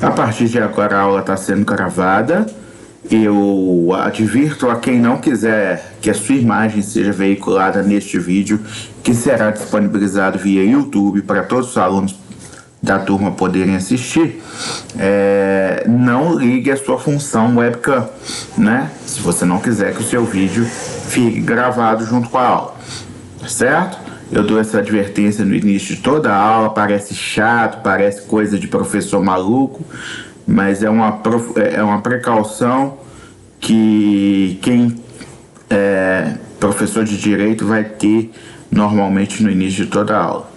A partir de agora a aula está sendo gravada. Eu advirto a quem não quiser que a sua imagem seja veiculada neste vídeo, que será disponibilizado via YouTube para todos os alunos da turma poderem assistir. Não ligue a sua função webcam, né? Se você não quiser que o seu vídeo fique gravado junto com a aula, certo? Eu dou essa advertência no início de toda a aula, parece chato, parece coisa de professor maluco, mas é uma precaução que quem é professor de direito vai ter normalmente no início de toda a aula.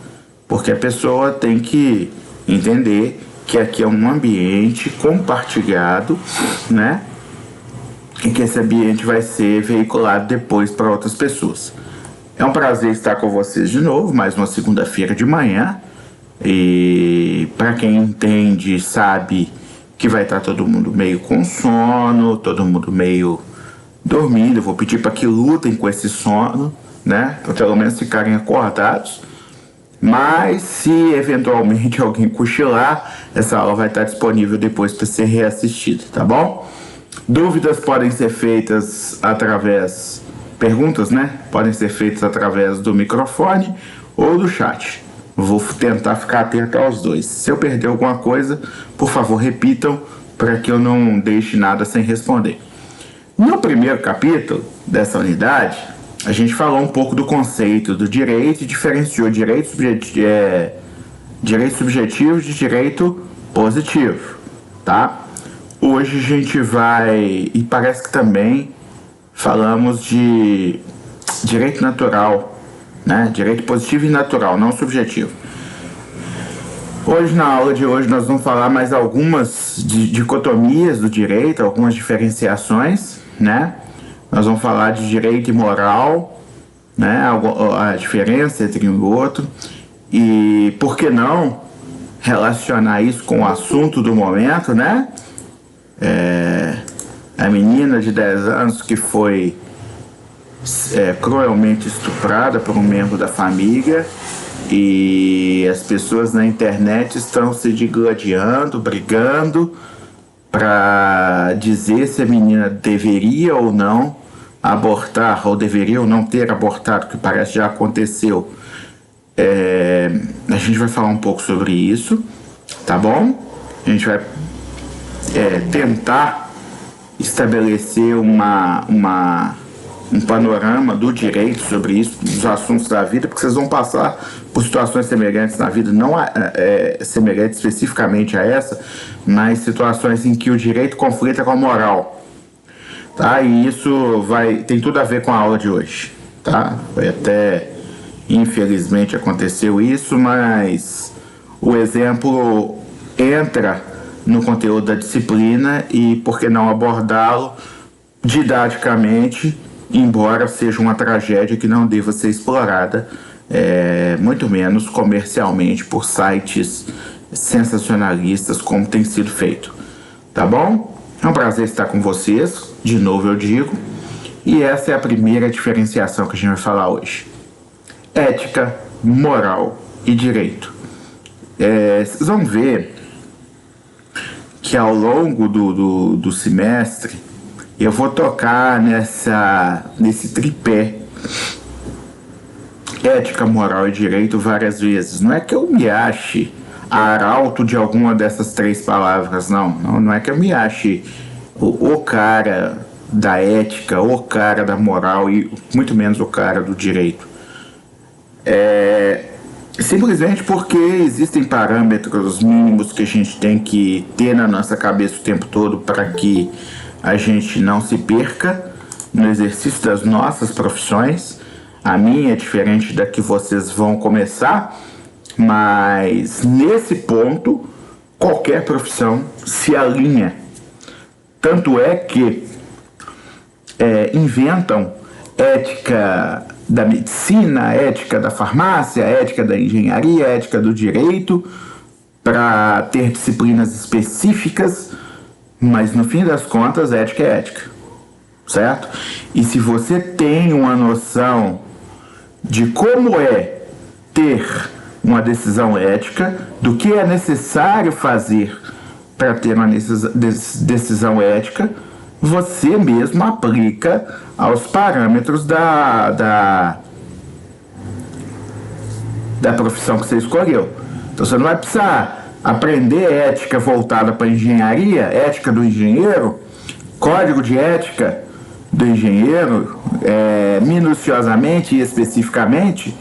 Porque a pessoa tem que entender que aqui é um ambiente compartilhado, né? E que esse ambiente vai ser veiculado depois para outras pessoas. É um prazer estar com vocês de novo, mais uma segunda-feira de manhã. E para quem entende, sabe que vai estar todo mundo meio com sono, todo mundo meio dormindo. Eu vou pedir para que lutem com esse sono, né? Para pelo menos ficarem acordados. Mas se eventualmente alguém cochilar, essa aula vai estar disponível depois para ser reassistida, tá bom? Dúvidas podem ser feitas através... Perguntas, né? Podem ser feitas através do microfone ou do chat. Vou tentar ficar atento aos dois. Se eu perder alguma coisa, por favor, repitam para que eu não deixe nada sem responder. No primeiro capítulo dessa unidade, a gente falou um pouco do conceito do direito e diferenciou direito subjetivo de direito positivo, tá? Hoje a gente vai... E parece que também falamos de direito natural, né? Direito positivo e natural, não subjetivo. Hoje, na aula de hoje, nós vamos falar mais algumas dicotomias do direito, algumas diferenciações, né? Nós vamos falar de direito e moral, né? A diferença entre um e outro. E por que não relacionar isso com o assunto do momento, né? A menina de 10 anos que foi cruelmente estuprada por um membro da família, e as pessoas na internet estão se digladiando, brigando para dizer se a menina deveria ou não abortar, ou deveria ou não ter abortado, que parece já aconteceu. A gente vai falar um pouco sobre isso, tá bom? A gente vai tentar estabelecer um panorama do direito sobre isso, dos assuntos da vida, porque vocês vão passar por situações semelhantes na vida, não semelhantes especificamente a essa, mas situações em que o direito conflita com a moral, tá? E isso tem tudo a ver com a aula de hoje, tá? Infelizmente aconteceu isso, mas o exemplo entra no conteúdo da disciplina e por que não abordá-lo didaticamente, embora seja uma tragédia que não deva ser explorada, muito menos comercialmente por sites sensacionalistas como tem sido feito, tá bom? É um prazer estar com vocês, de novo eu digo, e essa é a primeira diferenciação que a gente vai falar hoje: ética, moral e direito. Vocês vão ver que ao longo do semestre eu vou tocar nesse tripé ética, moral e direito várias vezes. Não é que eu me ache arauto de alguma dessas três palavras, não é que eu me ache o cara da ética, o cara da moral e muito menos o cara do direito. Simplesmente porque existem parâmetros mínimos que a gente tem que ter na nossa cabeça o tempo todo para que a gente não se perca no exercício das nossas profissões. A minha é diferente da que vocês vão começar, mas nesse ponto qualquer profissão se alinha. Tanto é que inventam ética da medicina, ética da farmácia, ética da engenharia, ética do direito, para ter disciplinas específicas, mas no fim das contas, ética é ética, certo? E se você tem uma noção de como é ter uma decisão ética, do que é necessário fazer para ter uma decisão ética, você mesmo aplica aos parâmetros da profissão que você escolheu. Então você não vai precisar aprender ética voltada para engenharia, ética do engenheiro, código de ética do engenheiro, minuciosamente e especificamente.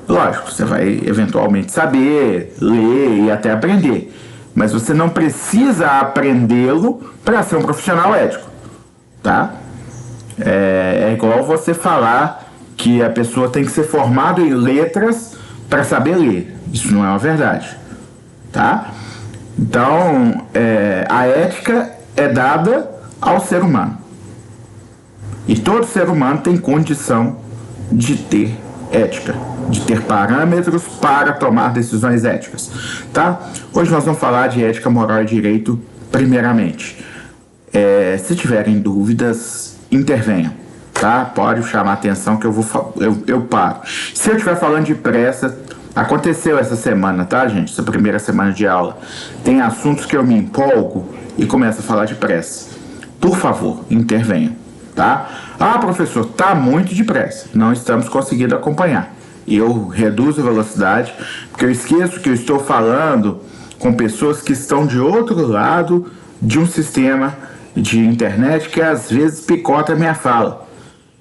Lógico, você vai eventualmente saber, ler e até aprender, mas você não precisa aprendê-lo para ser um profissional ético, tá? É igual você falar que a pessoa tem que ser formada em letras para saber ler. Isso não é uma verdade, tá? Então, a ética é dada ao ser humano. E todo ser humano tem condição de ter ética, de ter parâmetros para tomar decisões éticas, tá? Hoje nós vamos falar de ética, moral e direito primeiramente. Se tiverem dúvidas, intervenham, tá? Pode chamar atenção que eu paro. Se eu estiver falando de pressa, aconteceu essa semana, tá, gente? Essa primeira semana de aula. Tem assuntos que eu me empolgo e começo a falar de pressa. Por favor, intervenham, tá? Ah, professor, tá muito depressa. Não estamos conseguindo acompanhar. Eu reduzo a velocidade, porque eu esqueço que eu estou falando com pessoas que estão de outro lado de um sistema de internet que às vezes picota a minha fala.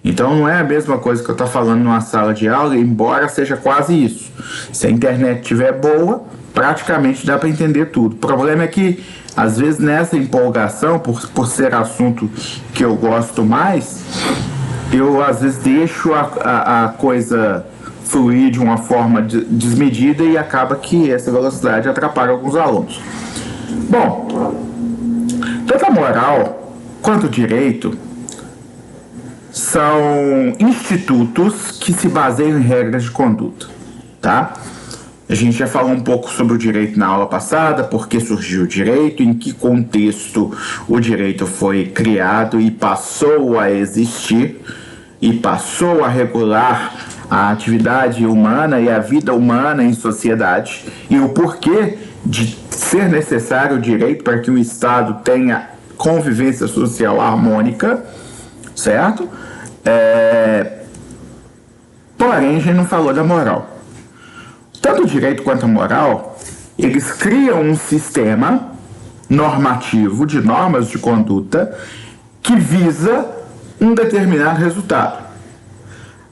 Então não é a mesma coisa que eu estou falando numa sala de aula, embora seja quase isso. Se a internet estiver boa, praticamente dá para entender tudo. O problema é que, às vezes, nessa empolgação, por ser assunto que eu gosto mais, eu às vezes deixo a coisa fluir de uma forma desmedida e acaba que essa velocidade atrapalha alguns alunos. Bom, tanto a moral quanto o direito são institutos que se baseiam em regras de conduta, tá? A gente já falou um pouco sobre o direito na aula passada, por que surgiu o direito, em que contexto o direito foi criado e passou a existir, e passou a regular a atividade humana e a vida humana em sociedade, e o porquê de ser necessário o direito para que o Estado tenha convivência social harmônica, certo? Porém, a gente não falou da moral. Tanto o direito quanto a moral, eles criam um sistema normativo de normas de conduta que visa um determinado resultado.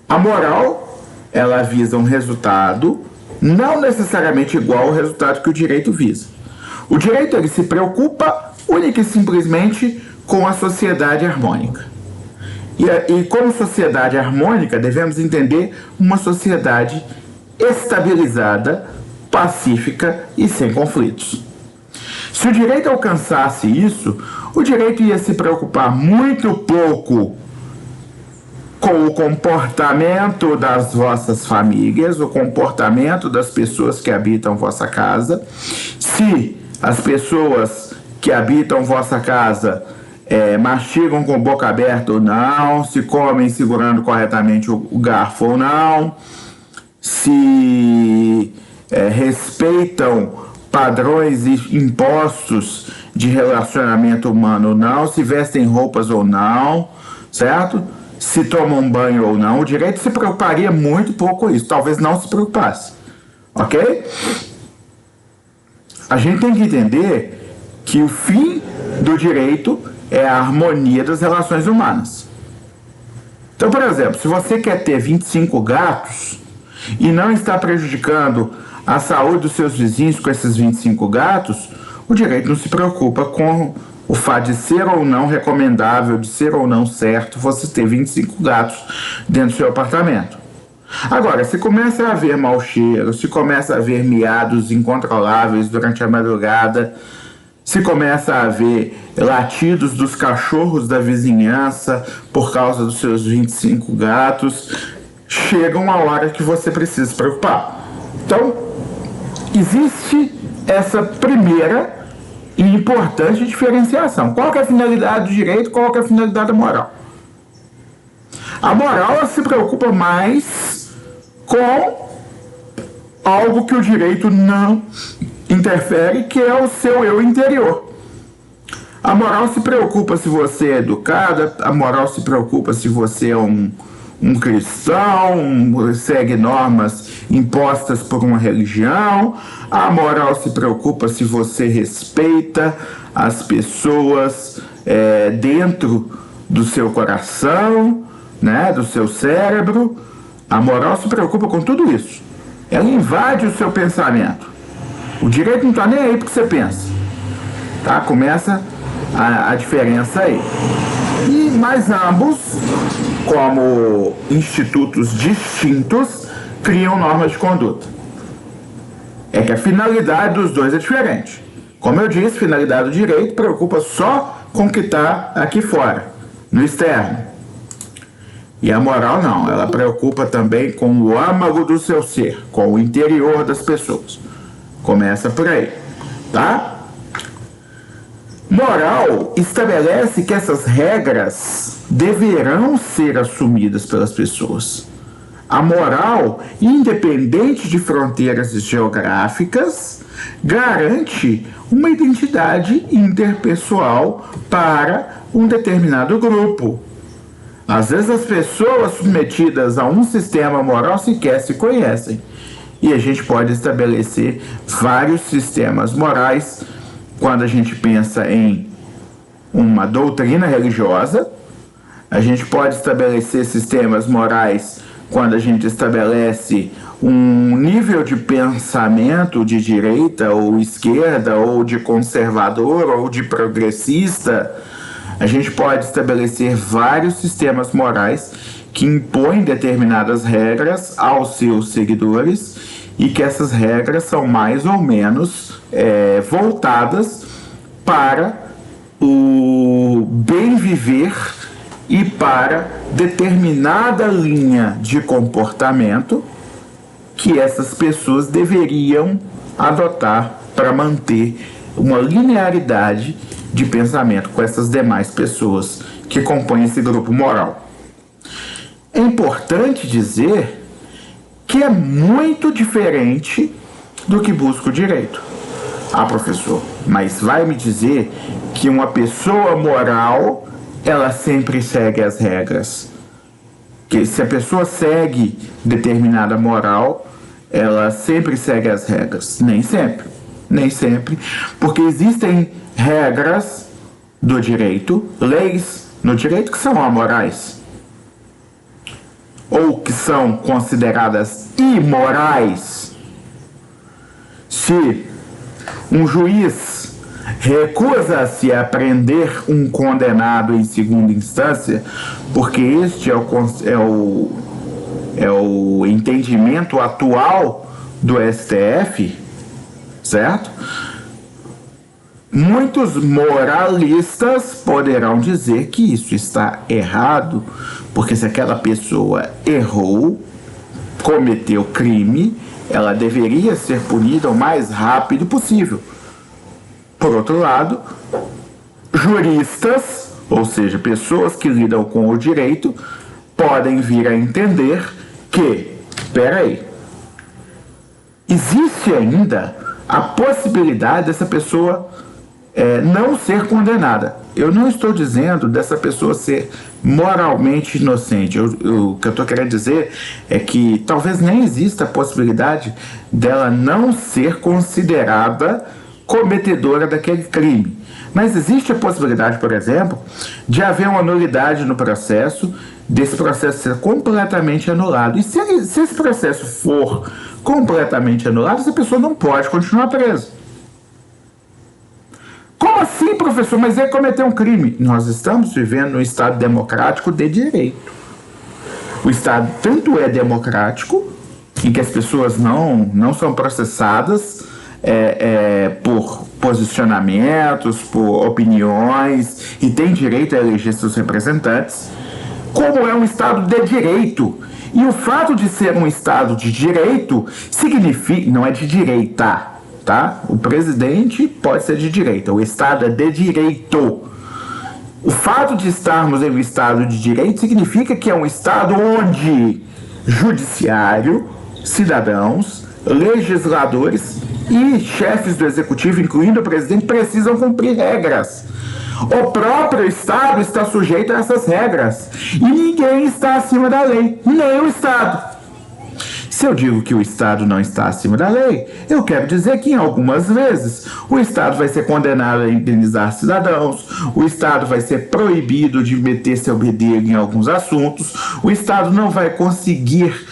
A moral, ela visa um resultado não necessariamente igual ao resultado que o direito visa. O direito, ele se preocupa única e simplesmente com a sociedade harmônica. E como sociedade harmônica, devemos entender uma sociedade estabilizada, pacífica e sem conflitos. Se o direito alcançasse isso, o direito ia se preocupar muito pouco com o comportamento das vossas famílias, o comportamento das pessoas que habitam vossa casa. Se as pessoas que habitam vossa casa mastigam com boca aberta ou não, se comem segurando corretamente o garfo ou não, se respeitam padrões e impostos de relacionamento humano ou não, se vestem roupas ou não, certo? Se tomam banho ou não. O direito se preocuparia muito pouco com isso, talvez não se preocupasse, ok? A gente tem que entender que o fim do direito é a harmonia das relações humanas. Então, por exemplo, se você quer ter 25 gatos e não está prejudicando a saúde dos seus vizinhos com esses 25 gatos, o direito não se preocupa com o fato de ser ou não recomendável, de ser ou não certo você ter 25 gatos dentro do seu apartamento. Agora, se começa a haver mau cheiro, se começa a haver miados incontroláveis durante a madrugada, se começa a haver latidos dos cachorros da vizinhança por causa dos seus 25 gatos, chega uma hora que você precisa se preocupar. Então, existe essa primeira e importante diferenciação. Qual que é a finalidade do direito, qual que é a finalidade da moral? A moral se preocupa mais com algo que o direito não interfere, que é o seu eu interior. A moral se preocupa se você é educado, a moral se preocupa se você é um cristão, segue normas impostas por uma religião. A moral se preocupa se você respeita as pessoas dentro do seu coração, né, do seu cérebro. A moral se preocupa com tudo isso. Ela invade o seu pensamento. O direito não está nem aí porque você pensa. Tá? Começa a diferença aí. Mas ambos, como institutos distintos, criam normas de conduta. É que a finalidade dos dois é diferente. Como eu disse, a finalidade do direito preocupa só com o que está aqui fora, no externo. E a moral não, ela preocupa também com o âmago do seu ser, com o interior das pessoas. Começa por aí, tá? Moral estabelece que essas regras deverão ser assumidas pelas pessoas. A moral, independente de fronteiras geográficas, garante uma identidade interpessoal para um determinado grupo. Às vezes as pessoas submetidas a um sistema moral sequer se conhecem. E a gente pode estabelecer vários sistemas morais quando a gente pensa em uma doutrina religiosa. A gente pode estabelecer sistemas morais quando a gente estabelece um nível de pensamento de direita ou esquerda, ou de conservador ou de progressista. A gente pode estabelecer vários sistemas morais que impõem determinadas regras aos seus seguidores e que essas regras são mais ou menos voltadas para o bem viver e para determinada linha de comportamento que essas pessoas deveriam adotar para manter uma linearidade de pensamento com essas demais pessoas que compõem esse grupo moral. É importante dizer que é muito diferente do que busca o direito. Ah, professor, mas vai me dizer que uma pessoa moral, ela sempre segue as regras. Que se a pessoa segue determinada moral, ela sempre segue as regras. Nem sempre. Nem sempre. Porque existem regras do direito, leis no direito que são amorais. Ou que são consideradas imorais. Se um juiz recusa-se a prender um condenado em segunda instância, porque este é o entendimento atual do STF, certo? Muitos moralistas poderão dizer que isso está errado, porque se aquela pessoa errou, cometeu crime, ela deveria ser punida o mais rápido possível. Por outro lado, juristas, ou seja, pessoas que lidam com o direito, podem vir a entender que, peraí, existe ainda a possibilidade dessa pessoa não ser condenada. Eu não estou dizendo dessa pessoa ser moralmente inocente. O que eu estou querendo dizer é que talvez nem exista a possibilidade dela não ser considerada cometedora daquele crime. Mas existe a possibilidade, por exemplo, de haver uma nulidade no processo, desse processo ser completamente anulado. E se esse processo for completamente anulado, essa pessoa não pode continuar presa. Como assim, professor? Mas ele cometeu um crime. Nós estamos vivendo num Estado democrático de direito. O Estado tanto é democrático, em que as pessoas não são processadas por posicionamentos, por opiniões, e têm direito a eleger seus representantes, como é um Estado de direito. E o fato de ser um Estado de direito significa, não é de direita, tá? O presidente pode ser de direita, o Estado é de direito. O fato de estarmos em um Estado de direito significa que é um Estado onde judiciário, cidadãos, legisladores E chefes do executivo, incluindo o presidente, precisam cumprir regras. O próprio Estado está sujeito a essas regras. E ninguém está acima da lei, nem o Estado. Se eu digo que o Estado não está acima da lei, eu quero dizer que, em algumas vezes, o Estado vai ser condenado a indenizar cidadãos, o Estado vai ser proibido de meter seu bedelho em alguns assuntos, o Estado não vai conseguir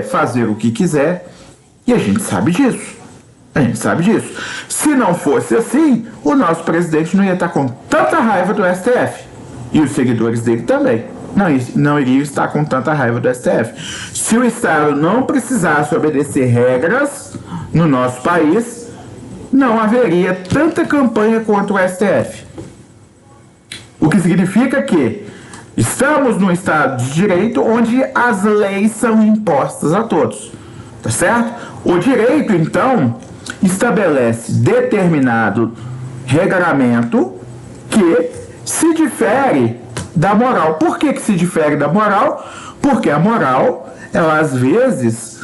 fazer o que quiser, e a gente sabe disso. A gente sabe disso. Se não fosse assim, o nosso presidente não ia estar com tanta raiva do STF. E os seguidores dele também. Não iriam estar com tanta raiva do STF. Se o Estado não precisasse obedecer regras no nosso país, não haveria tanta campanha contra o STF. O que significa que estamos num Estado de Direito onde as leis são impostas a todos. Tá certo? O direito, então, estabelece determinado regramento que se difere da moral. Por que se difere da moral? Porque a moral, ela às vezes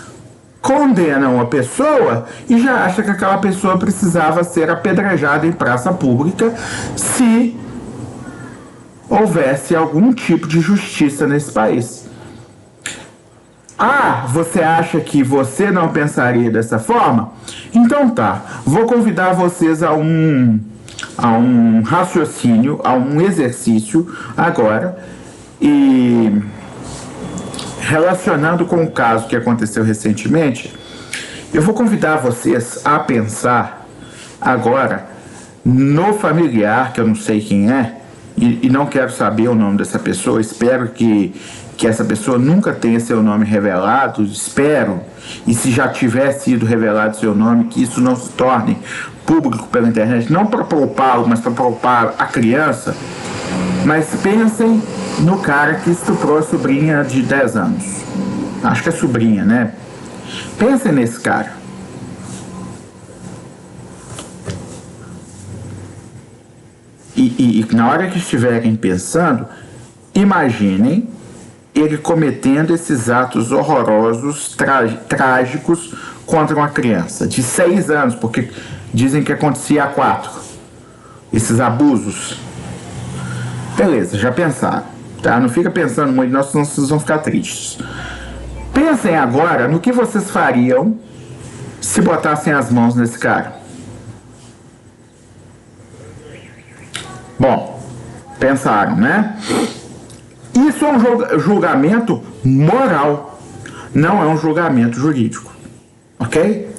condena uma pessoa e já acha que aquela pessoa precisava ser apedrejada em praça pública se houvesse algum tipo de justiça nesse país. Ah, você acha que você não pensaria dessa forma? Então tá, vou convidar vocês a um raciocínio, a um exercício agora, e relacionando com o caso que aconteceu recentemente, eu vou convidar vocês a pensar agora no familiar, que eu não sei quem é, e não quero saber o nome dessa pessoa, espero que essa pessoa nunca tenha seu nome revelado, espero, e se já tiver sido revelado seu nome, que isso não se torne público pela internet, não para poupá-lo, mas para poupar a criança. Mas pensem no cara que estuprou a sobrinha de 10 anos. Acho que é sobrinha, né? Pensem nesse cara. E na hora que estiverem pensando, imaginem ele cometendo esses atos horrorosos, trágicos contra uma criança de 6 anos, porque dizem que acontecia há 4. Esses abusos. Beleza, já pensaram, tá? Não fica pensando muito, não, senão vocês vão ficar tristes. Pensem agora no que vocês fariam se botassem as mãos nesse cara. Bom, pensaram, né? Isso é um julgamento moral, não é um julgamento jurídico, ok?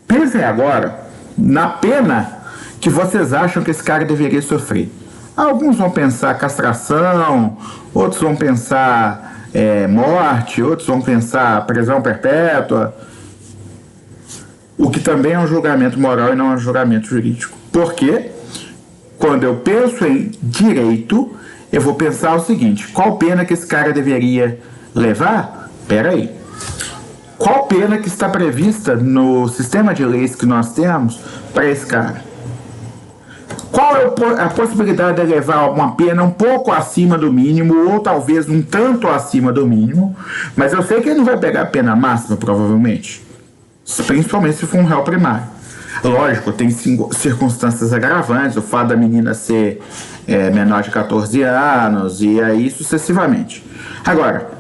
Pensem agora na pena que vocês acham que esse cara deveria sofrer. Alguns vão pensar castração, outros vão pensar morte, outros vão pensar prisão perpétua, o que também é um julgamento moral e não é um julgamento jurídico. Porque quando eu penso em direito, eu vou pensar o seguinte: qual pena que esse cara deveria levar? Pera aí. Qual pena que está prevista no sistema de leis que nós temos para esse cara? Qual é a possibilidade de levar uma pena um pouco acima do mínimo, ou talvez um tanto acima do mínimo, mas eu sei que ele não vai pegar a pena máxima, provavelmente. Principalmente se for um réu primário. Lógico, tem circunstâncias agravantes, o fato da menina ser menor de 14 anos, e aí sucessivamente. Agora,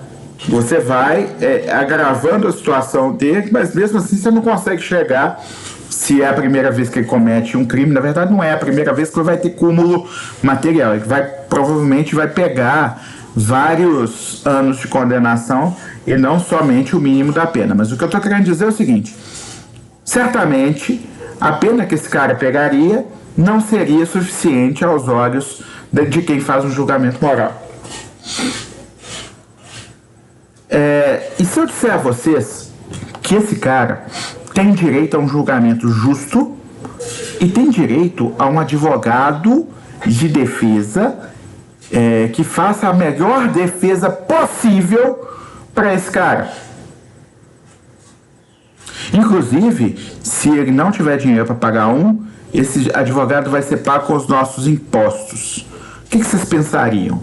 você vai agravando a situação dele, mas mesmo assim você não consegue chegar, se é a primeira vez que ele comete um crime. Na verdade não é a primeira vez que ele vai ter cúmulo material, ele provavelmente vai pegar vários anos de condenação e não somente o mínimo da pena. Mas o que eu estou querendo dizer é o seguinte: certamente a pena que esse cara pegaria não seria suficiente aos olhos de quem faz um julgamento moral. E se eu disser a vocês que esse cara tem direito a um julgamento justo e tem direito a um advogado de defesa que faça a melhor defesa possível para esse cara? Inclusive, se ele não tiver dinheiro para pagar esse advogado vai ser pago com os nossos impostos. O que vocês pensariam?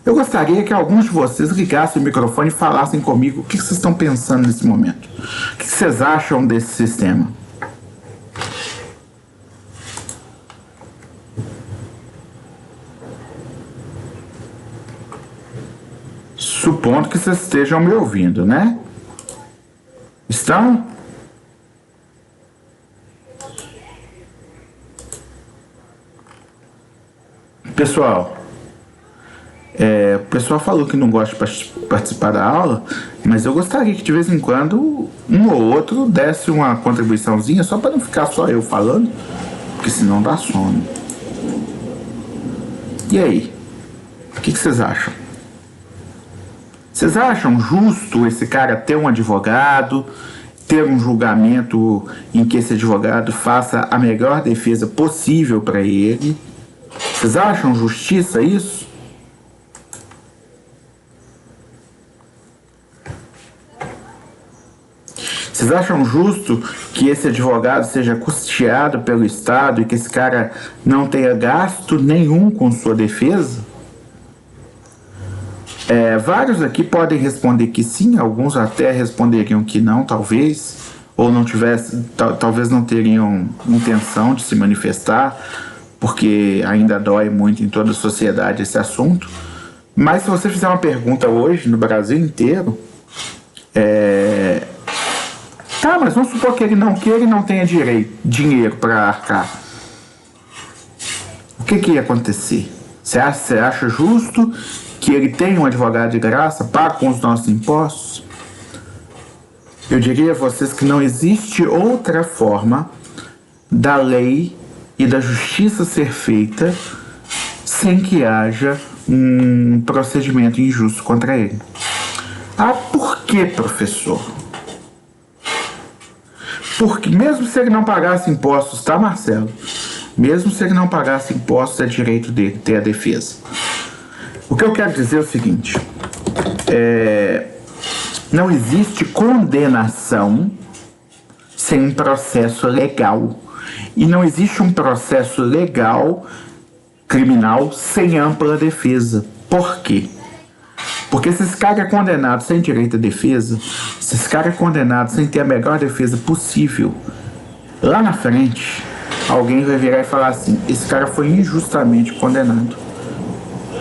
Eu gostaria que alguns de vocês ligassem o microfone e falassem comigo o que vocês estão pensando nesse momento. O que vocês acham desse sistema? Supondo que vocês estejam me ouvindo, né? Estão? Pessoal, o pessoal falou que não gosta de participar da aula, mas eu gostaria que de vez em quando um ou outro desse uma contribuiçãozinha, só para não ficar só eu falando, porque senão dá sono. E aí? O que vocês acham? Vocês acham justo esse cara ter um advogado, ter um julgamento em que esse advogado faça a melhor defesa possível para ele? Vocês acham justiça isso? Vocês acham justo que esse advogado seja custeado pelo Estado e que esse cara não tenha gasto nenhum com sua defesa? Vários aqui podem responder que sim, alguns até responderiam que não, talvez, ou não tivesse, talvez não teriam intenção de se manifestar, porque ainda dói muito em toda a sociedade esse assunto. Mas se você fizer uma pergunta hoje no Brasil inteiro, tá, mas vamos supor que ele não tenha dinheiro para arcar. O que ia acontecer? Você acha justo que ele tenha um advogado de graça, paga com os nossos impostos? Eu diria a vocês que não existe outra forma da lei e da justiça ser feita sem que haja um procedimento injusto contra ele. Ah, por que, professor? Porque mesmo se ele não pagasse impostos, tá, Marcelo? Mesmo se ele não pagasse impostos, é direito dele ter a defesa. O que eu quero dizer é o seguinte, não existe condenação sem um processo legal. E não existe um processo legal criminal sem ampla defesa. Por quê? Porque se esse cara é condenado sem direito à defesa, se esse cara é condenado sem ter a melhor defesa possível, lá na frente, alguém vai virar e falar assim, esse cara foi injustamente condenado.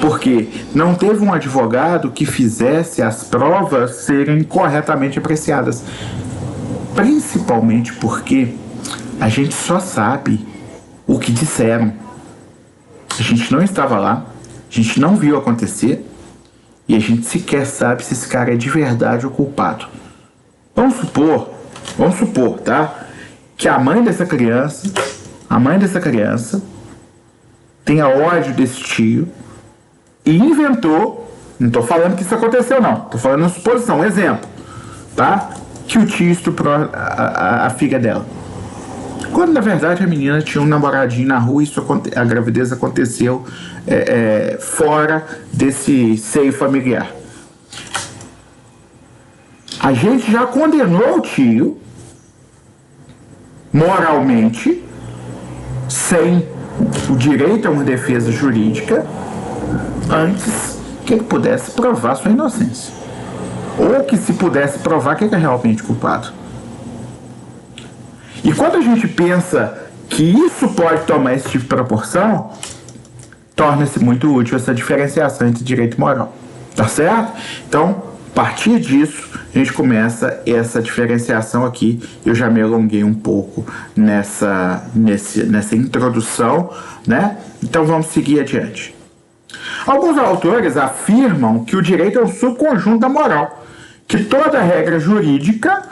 Porque não teve um advogado que fizesse as provas serem corretamente apreciadas. Principalmente porque a gente só sabe o que disseram. A gente não estava lá, a gente não viu acontecer e a gente sequer sabe se esse cara é de verdade o culpado. Vamos supor, tá? Que a mãe dessa criança tenha ódio desse tio e inventou, não tô falando que isso aconteceu não, tô falando uma suposição, um exemplo, tá? Que o tio estuprou a filha dela. Quando na verdade a menina tinha um namoradinho na rua e a gravidez aconteceu fora desse seio familiar. A gente já condenou o tio moralmente, sem o direito a uma defesa jurídica, antes que ele pudesse provar sua inocência. Ou que se pudesse provar que ele é realmente culpado. E quando a gente pensa que isso pode tomar esse tipo de proporção, torna-se muito útil essa diferenciação entre direito e moral. Tá certo? Então, a partir disso, a gente começa essa diferenciação aqui. Eu já me alonguei um pouco nessa introdução, né? Então vamos seguir adiante. Alguns autores afirmam que o direito é um subconjunto da moral, que toda regra jurídica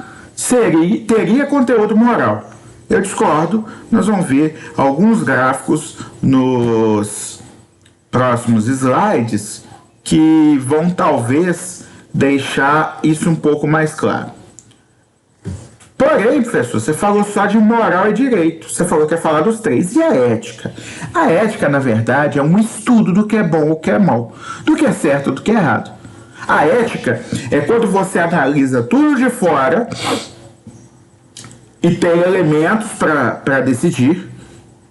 teria conteúdo moral. Eu discordo, nós vamos ver alguns gráficos nos próximos slides que vão talvez deixar isso um pouco mais claro. Porém, professor, você falou só de moral e direito. Você falou que ia falar dos três. E a ética? A ética, na verdade, é um estudo do que é bom ou o que é mal, do que é certo ou do que é errado. A ética é quando você analisa tudo de fora e tem elementos para decidir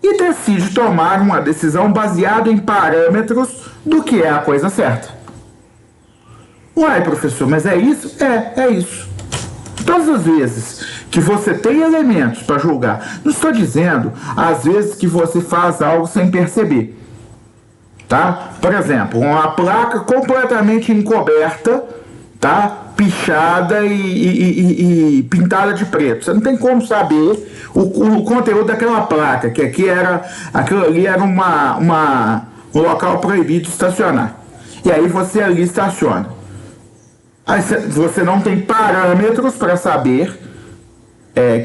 e decide tomar uma decisão baseada em parâmetros do que é a coisa certa. Uai, professor, mas é isso? É isso. Todas as vezes que você tem elementos para julgar, não estou dizendo às vezes que você faz algo sem perceber. tá? Por exemplo, uma placa completamente encoberta, tá? Pichada e pintada de preto. Você não tem como saber o conteúdo daquela placa, que aquilo ali era um local proibido de estacionar. E aí você ali estaciona. Aí você não tem parâmetros para saber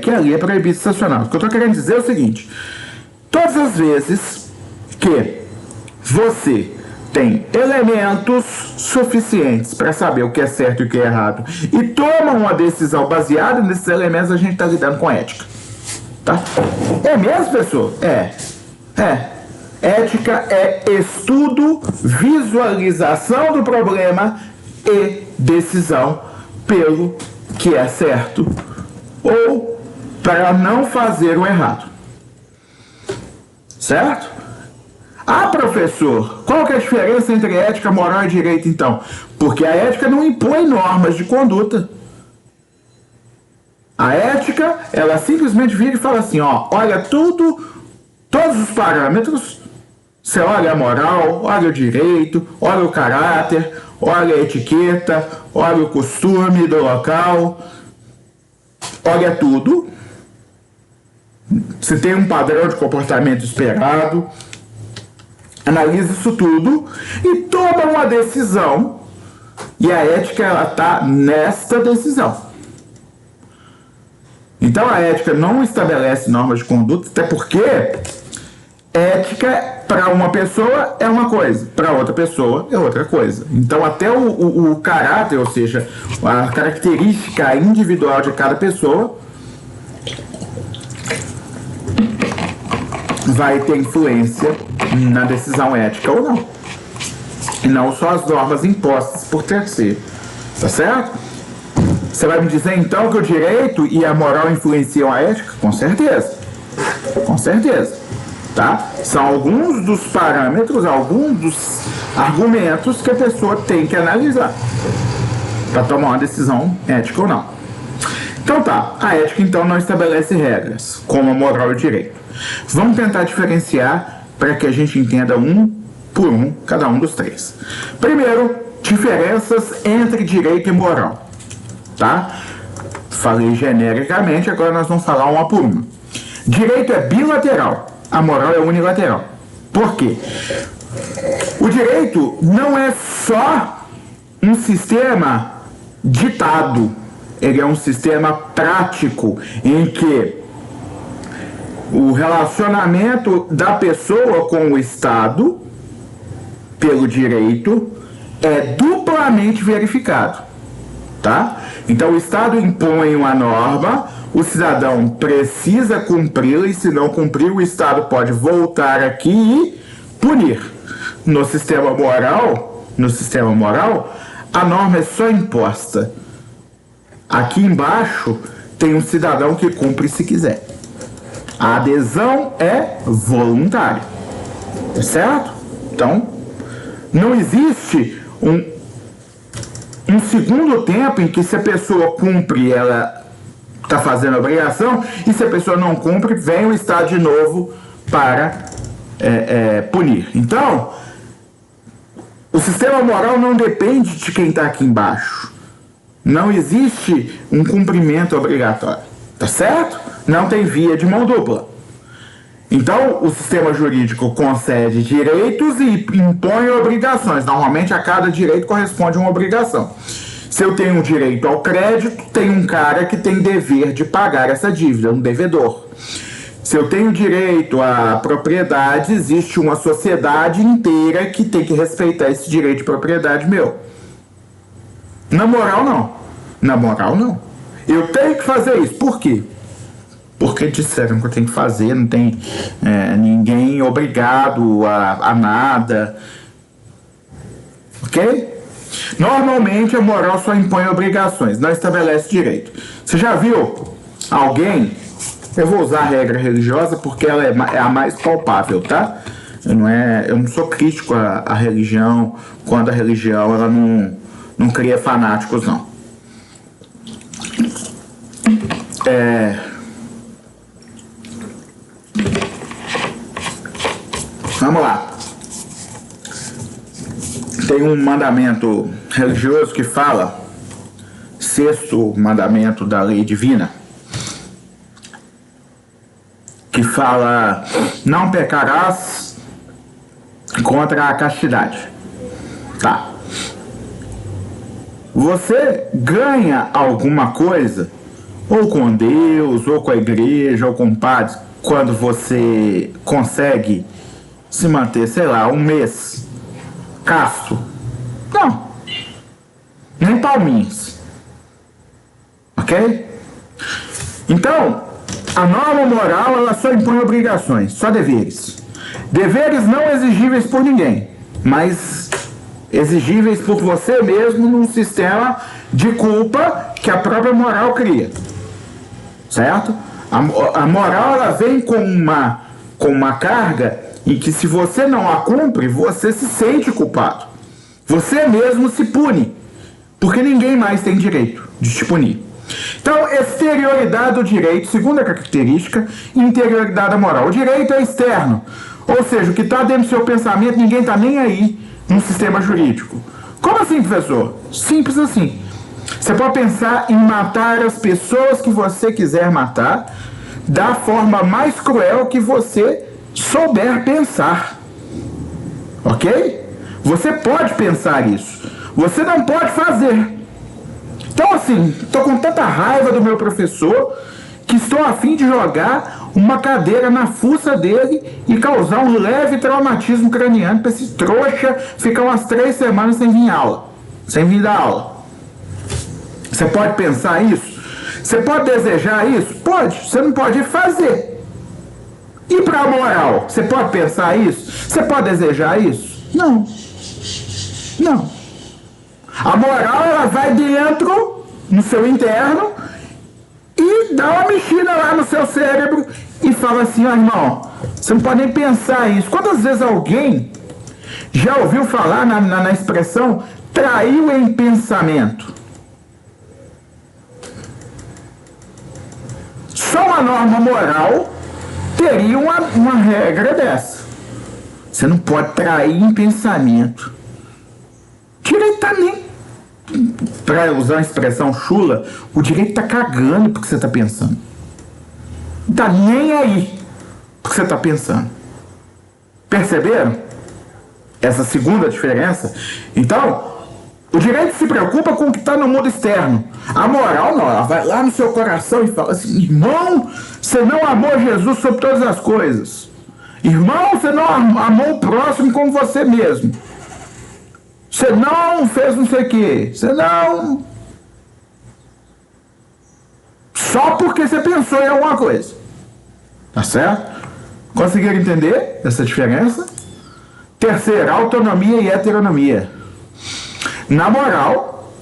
que ali é proibido estacionar. O que eu estou querendo dizer é o seguinte: todas as vezes que você tem elementos suficientes para saber o que é certo e o que é errado e toma uma decisão baseada nesses elementos, a gente está lidando com ética. Tá? É mesmo, pessoal? É. Ética é estudo, visualização do problema e decisão pelo que é certo ou para não fazer o errado. Certo? Ah, professor, qual que é a diferença entre ética, moral e direito, então? Porque a ética não impõe normas de conduta. A ética, ela simplesmente vira e fala assim, ó, olha todos os parâmetros, você olha a moral, olha o direito, olha o caráter, olha a etiqueta, olha o costume do local, olha tudo. Se tem um padrão de comportamento esperado, analisa isso tudo e toma uma decisão. E a ética, ela está nesta decisão. Então a ética não estabelece normas de conduta, até porque ética para uma pessoa é uma coisa, para outra pessoa é outra coisa. Então até o caráter, ou seja, a característica individual de cada pessoa vai ter influência na decisão ética ou não. E não só as normas impostas por terceiro. Tá certo? Você vai me dizer então que o direito e a moral influenciam a ética? Com certeza. Com certeza. Tá? São alguns dos parâmetros, alguns dos argumentos que a pessoa tem que analisar para tomar uma decisão ética ou não. Então tá, a ética então não estabelece regras, como a moral e o direito. Vamos tentar diferenciar para que a gente entenda um por um, cada um dos três. Primeiro, diferenças entre direito e moral. Tá? Falei genericamente, agora nós vamos falar uma por uma. Direito é bilateral, a moral é unilateral. Por quê? O direito não é só um sistema ditado, ele é um sistema prático em que o relacionamento da pessoa com o Estado, pelo direito, é duplamente verificado. Tá? Então o Estado impõe uma norma, o cidadão precisa cumpri-la e se não cumprir, o Estado pode voltar aqui e punir. No sistema moral, a norma é só imposta. Aqui embaixo tem um cidadão que cumpre se quiser. A adesão é voluntária. Certo? Então, não existe um segundo tempo em que se a pessoa cumpre, ela está fazendo a obrigação, e se a pessoa não cumpre, vem o Estado de novo para punir. Então, o sistema moral não depende de quem está aqui embaixo. Não existe um cumprimento obrigatório. Tá certo? Não tem via de mão dupla. Então, o sistema jurídico concede direitos e impõe obrigações. Normalmente, a cada direito corresponde a uma obrigação. Se eu tenho um direito ao crédito, tem um cara que tem dever de pagar essa dívida, um devedor. Se eu tenho direito à propriedade, existe uma sociedade inteira que tem que respeitar esse direito de propriedade meu. Na moral, não. Na moral, não. Eu tenho que fazer isso. Por quê? Porque disseram que eu tenho que fazer, não tem ninguém obrigado a nada. Ok? Normalmente a moral só impõe obrigações, não estabelece direito. Você já viu alguém, eu vou usar a regra religiosa porque ela é a mais palpável, tá? Eu não sou crítico à religião, quando a religião ela não cria fanáticos, não. Vamos lá. tem um mandamento religioso que fala, sexto mandamento da lei divina, que fala: não pecarás contra a castidade. Tá. Você ganha alguma coisa, ou com Deus, ou com a igreja, ou com padres, quando você consegue se manter, sei lá, um mês casto? Não. Nem palminhas. Ok? Então, a norma moral, ela só impõe obrigações, só deveres. Deveres não exigíveis por ninguém, mas exigíveis por você mesmo num sistema de culpa que a própria moral cria. Certo? A moral, ela vem com uma carga em que, se você não a cumpre, você se sente culpado. Você mesmo se pune, porque ninguém mais tem direito de te punir. Então, exterioridade do direito, segunda característica, interioridade da moral. O direito é externo, ou seja, o que está dentro do seu pensamento, ninguém está nem aí no sistema jurídico. Como assim, professor? Simples assim. Você pode pensar em matar as pessoas que você quiser matar da forma mais cruel que você souber pensar. Ok? Você pode pensar isso. Você não pode fazer. Então, assim, estou com tanta raiva do meu professor que estou a fim de jogar uma cadeira na fuça dele e causar um leve traumatismo craniano para esse trouxa ficar umas 3 semanas sem vir aula, sem vir dar aula. Você pode pensar isso? Você pode desejar isso? Pode. Você não pode fazer. E para a moral? Você pode pensar isso? Você pode desejar isso? Não. Não. A moral, ela vai dentro, no seu interno, e dá uma mexida lá no seu cérebro e fala assim: ó, irmão, você não pode nem pensar isso. Quantas vezes alguém já ouviu falar na expressão traiu em pensamento? Só uma norma moral teria uma regra dessa. Você não pode trair em pensamento. Direito tá nem, para usar a expressão chula, o direito tá cagando porque você tá pensando. Não tá nem aí porque você tá pensando. Perceberam essa segunda diferença? Então, o direito se preocupa com o que está no mundo externo. A moral não, ela vai lá no seu coração e fala assim: irmão, você não amou Jesus sobre todas as coisas. Irmão, você não amou o próximo como você mesmo. Você não fez não sei o quê. Você não... Só porque você pensou em alguma coisa. Tá certo? Conseguiram entender essa diferença? Terceira, autonomia e heteronomia. Na moral,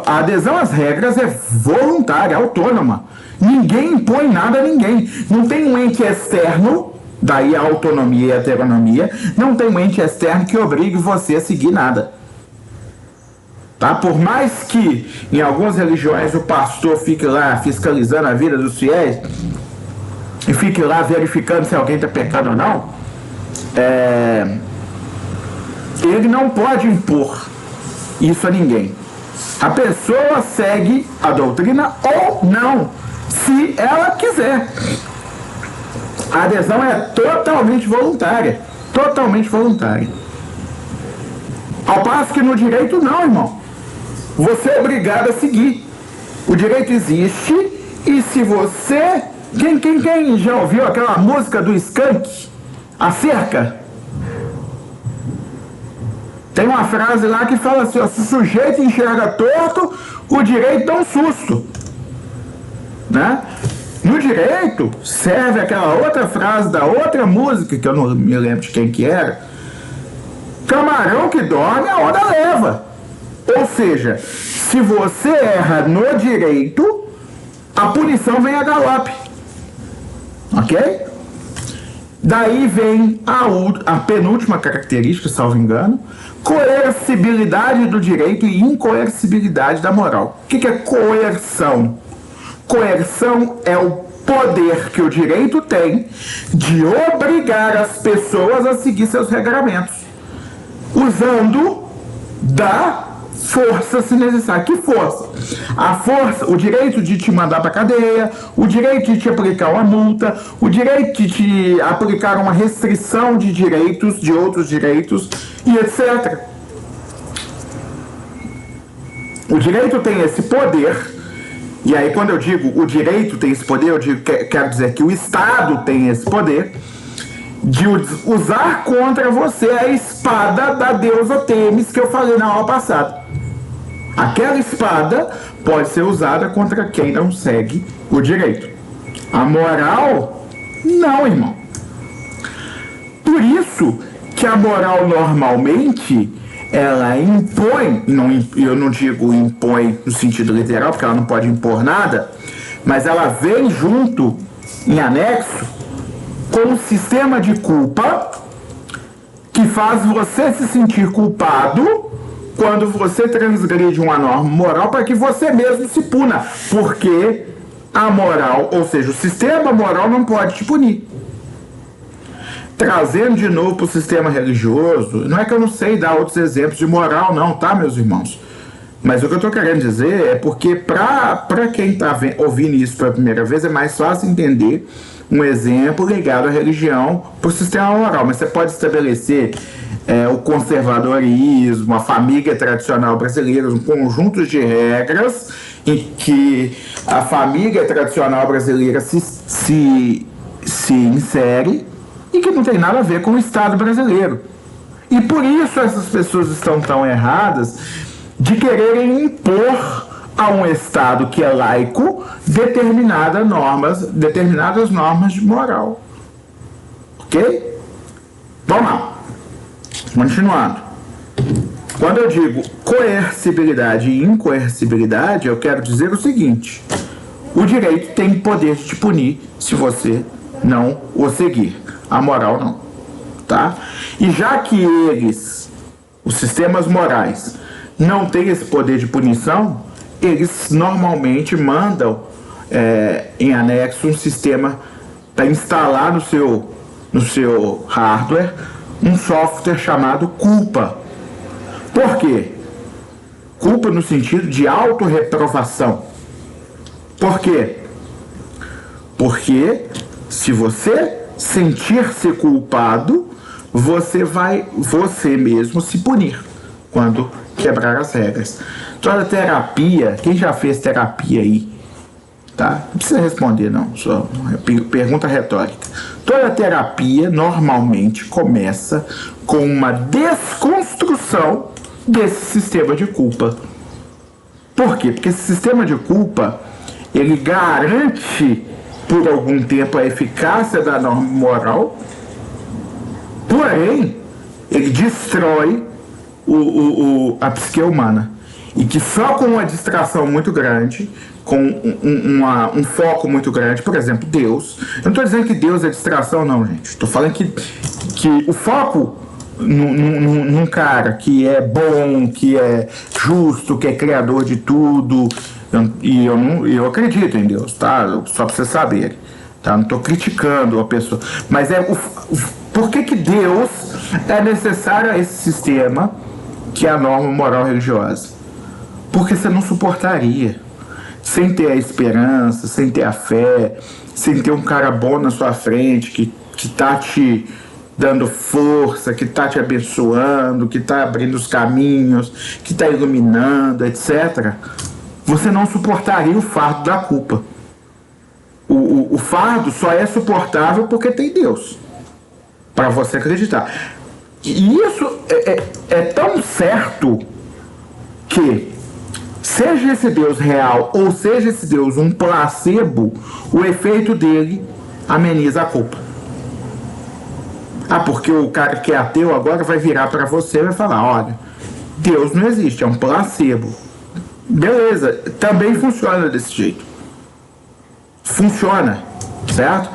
a adesão às regras é voluntária, autônoma. Ninguém impõe nada a ninguém. Não tem um ente externo, daí a autonomia e a heteronomia, não tem um ente externo que obrigue você a seguir nada. Tá? Por mais que em algumas religiões o pastor fique lá fiscalizando a vida dos fiéis e fique lá verificando se alguém está pecando ou não, ele não pode impor isso a ninguém. A pessoa segue a doutrina ou não, se ela quiser. A adesão é totalmente voluntária. Totalmente voluntária. Ao passo que no direito não, irmão. Você é obrigado a seguir. O direito existe e se você... Quem já ouviu aquela música do Skank? A cerca? Tem uma frase lá que fala assim, ó: se o sujeito enxerga torto, o direito dá um susto. Né? No direito, serve aquela outra frase da outra música, que eu não me lembro de quem que era: camarão que dorme, a onda leva. Ou seja, se você erra no direito, a punição vem a galope. Ok? Daí vem a penúltima característica, salvo engano: coercibilidade do direito e incoercibilidade da moral. O que é coerção? Coerção é o poder que o direito tem de obrigar as pessoas a seguir seus regramentos, usando dá força se necessário. Que força? A força, o direito de te mandar para cadeia, o direito de te aplicar uma multa, o direito de te aplicar uma restrição de direitos, de outros direitos, e etc. O direito tem esse poder, e aí quando eu digo o direito tem esse poder, eu digo, quero dizer que o Estado tem esse poder de usar contra você a espada da deusa Têmis que eu falei na aula passada. Aquela espada pode ser usada contra quem não segue o direito. A moral, não, irmão. Por isso que a moral normalmente ela impõe, eu não digo impõe no sentido literal, porque ela não pode impor nada, mas ela vem junto, em anexo, com um sistema de culpa que faz você se sentir culpado quando você transgride uma norma moral para que você mesmo se puna, porque a moral, ou seja, o sistema moral não pode te punir. Trazendo de novo para o sistema religioso, não é que eu não sei dar outros exemplos de moral não, tá, meus irmãos? Mas o que eu estou querendo dizer é porque para quem está ouvindo isso pela primeira vez é mais fácil entender um exemplo ligado à religião para o sistema moral, mas você pode estabelecer o conservadorismo, a família tradicional brasileira, um conjunto de regras em que a família tradicional brasileira se insere e que não tem nada a ver com o Estado brasileiro. E por isso essas pessoas estão tão erradas de quererem impor a um Estado que é laico determinadas normas de moral. Ok? Vamos lá. Continuando. Quando eu digo coercibilidade e incoercibilidade, eu quero dizer o seguinte: o direito tem poder de te punir se você não o seguir. A moral não. Tá? E já que os sistemas morais, não têm esse poder de punição, eles normalmente mandam em anexo um sistema para instalar no seu hardware um software chamado culpa. Por quê? Culpa no sentido de autorreprovação. Por quê? Porque se você sentir-se culpado, você vai você mesmo se punir quando quebrar as regras. Toda terapia, quem já fez terapia aí, tá? Não precisa responder não, só pergunta retórica. Toda terapia normalmente começa com uma desconstrução desse sistema de culpa. Por quê? Porque esse sistema de culpa, ele garante por algum tempo a eficácia da norma moral, porém, ele destrói a psique humana. E que só com uma distração muito grande, com um foco muito grande, por exemplo, Deus. Eu não estou dizendo que Deus é distração, não, gente. Estou falando que o foco num cara que é bom, que é justo, que é criador de tudo. Eu acredito em Deus, tá? Só para vocês saberem. Tá? Não estou criticando a pessoa. Mas por que Deus é necessário a esse sistema que é a norma moral religiosa? Porque você não suportaria, sem ter a esperança, sem ter a fé, sem ter um cara bom na sua frente que tá te dando força, que tá te abençoando, que tá abrindo os caminhos, que tá iluminando, etc. Você não suportaria o fardo da culpa. O fardo só é suportável porque tem Deus, para você acreditar. E isso é tão certo que, seja esse Deus real ou seja esse Deus um placebo, o efeito dele ameniza a culpa. Porque o cara que é ateu agora vai virar para você e vai falar: olha, Deus não existe, é um placebo. Beleza, também funciona desse jeito. Funciona, certo?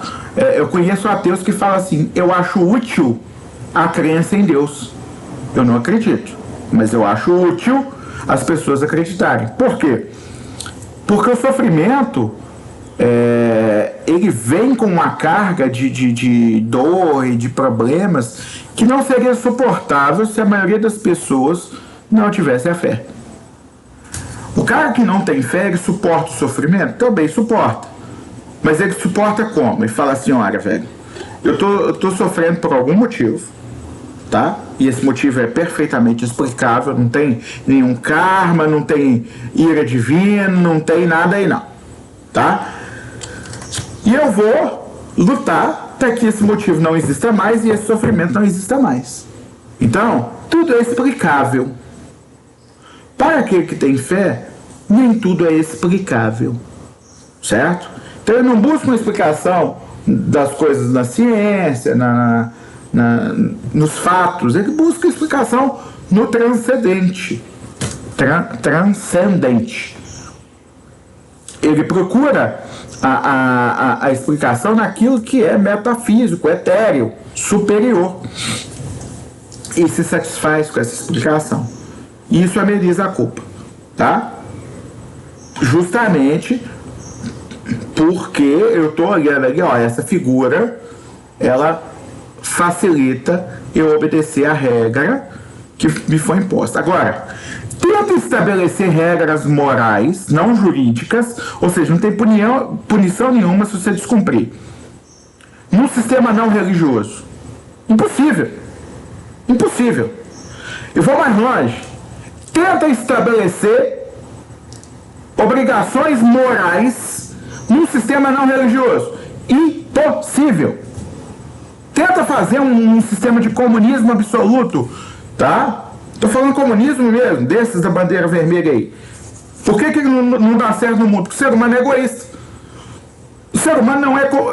Eu conheço ateus que falam assim: eu acho útil a crença em Deus. Eu não acredito, mas eu acho útil as pessoas acreditarem. Por quê? Porque o sofrimento ele vem com uma carga de dor e de problemas que não seria suportável se a maioria das pessoas não tivesse a fé. O cara que não tem fé, ele suporta o sofrimento? Também suporta. Mas ele suporta como? Ele fala assim, olha, velho, eu tô sofrendo por algum motivo, tá? E esse motivo é perfeitamente explicável, não tem nenhum karma, não tem ira divina, não tem nada aí não, tá? E eu vou lutar para que esse motivo não exista mais e esse sofrimento não exista mais. Então, tudo é explicável. Para aquele que tem fé, nem tudo é explicável, certo? Então eu não busco uma explicação das coisas na ciência, nos fatos, ele busca explicação no transcendente. Transcendente. Ele procura a explicação naquilo que é metafísico, etéreo, superior. E se satisfaz com essa explicação. E isso ameniza a culpa, tá? Justamente porque eu tô olhando ali, ó, essa figura, ela facilita eu obedecer a regra que me foi imposta. Agora, tenta estabelecer regras morais, não jurídicas, ou seja, não tem punição nenhuma se você descumprir. Num sistema não religioso. Impossível. Impossível. Eu vou mais longe. Tenta estabelecer obrigações morais num sistema não religioso. Impossível. Tenta fazer um sistema de comunismo absoluto, tá? Tô falando comunismo mesmo, desses da bandeira vermelha aí. Por que não dá certo no mundo? Porque o ser humano é egoísta. O ser humano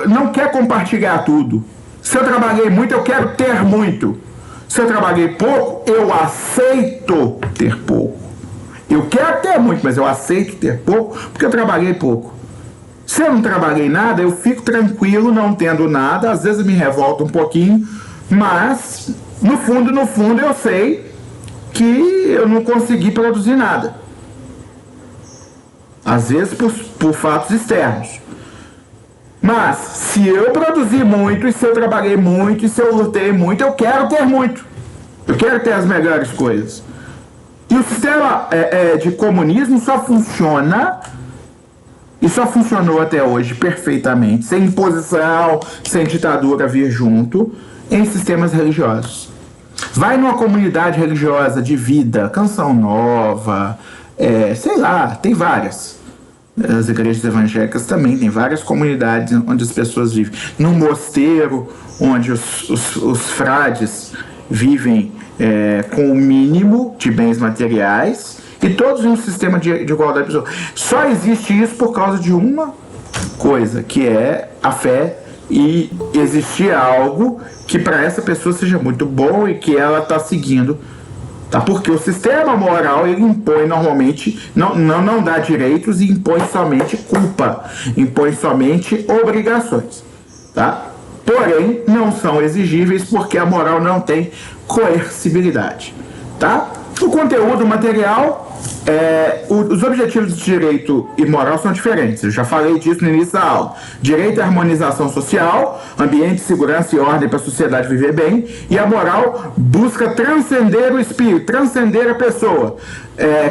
não quer compartilhar tudo. Se eu trabalhei muito, eu quero ter muito. Se eu trabalhei pouco, eu aceito ter pouco. Eu quero ter muito, mas eu aceito ter pouco porque eu trabalhei pouco. Se eu não trabalhei nada, eu fico tranquilo não tendo nada. Às vezes eu me revolto um pouquinho, mas no fundo eu sei que eu não consegui produzir nada. Às vezes por fatos externos. Mas se eu produzi muito, e se eu trabalhei muito, e se eu lutei muito, eu quero ter muito. Eu quero ter as melhores coisas. E o sistema de comunismo só funciona, e só funcionou até hoje perfeitamente, sem imposição, sem ditadura vir junto, em sistemas religiosos. Vai numa comunidade religiosa de vida, Canção Nova, sei lá, tem várias. As igrejas evangélicas também tem várias comunidades onde as pessoas vivem. Num mosteiro, onde os frades vivem com o mínimo de bens materiais, e todos em um sistema de igualdade pessoal. Só existe isso por causa de uma coisa, que é a fé, e existir algo que para essa pessoa seja muito bom e que ela está seguindo. Tá? Porque o sistema moral, ele impõe normalmente, não dá direitos e impõe somente culpa, impõe somente obrigações. Tá? Porém, não são exigíveis porque a moral não tem coercibilidade. Tá? O conteúdo material, os objetivos de direito e moral são diferentes. Eu já falei disso no início da aula. Direito à harmonização social, ambiente, segurança e ordem para a sociedade viver bem. E a moral busca transcender o espírito, transcender a pessoa.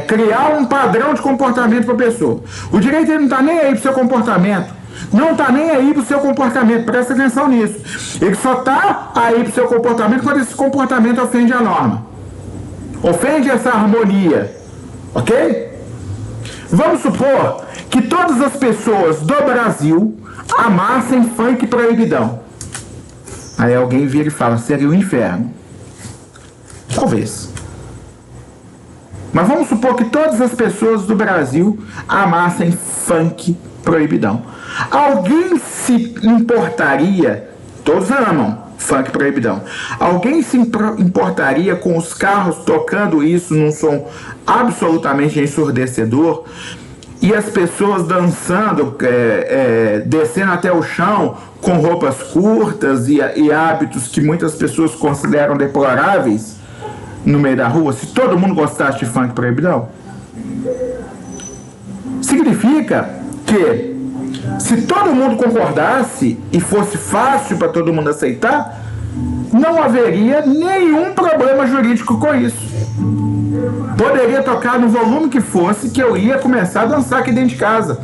Criar um padrão de comportamento para a pessoa. O direito ele não está nem aí para o seu comportamento. Não está nem aí para o seu comportamento. Presta atenção nisso. Ele só está aí para o seu comportamento quando esse comportamento ofende a norma. Ofende essa harmonia, ok? Vamos supor que todas as pessoas do Brasil amassem funk proibidão. Aí alguém vira e fala, seria o inferno. Talvez. Mas vamos supor que todas as pessoas do Brasil amassem funk proibidão. Alguém se importaria, todos amam funk proibidão, alguém se importaria com os carros tocando isso num som absolutamente ensurdecedor e as pessoas dançando, descendo até o chão com roupas curtas e hábitos que muitas pessoas consideram deploráveis no meio da rua? Se todo mundo gostasse de funk proibidão, significa que se todo mundo concordasse e fosse fácil para todo mundo aceitar, não haveria nenhum problema jurídico com isso. Poderia tocar no volume que fosse, que eu ia começar a dançar aqui dentro de casa.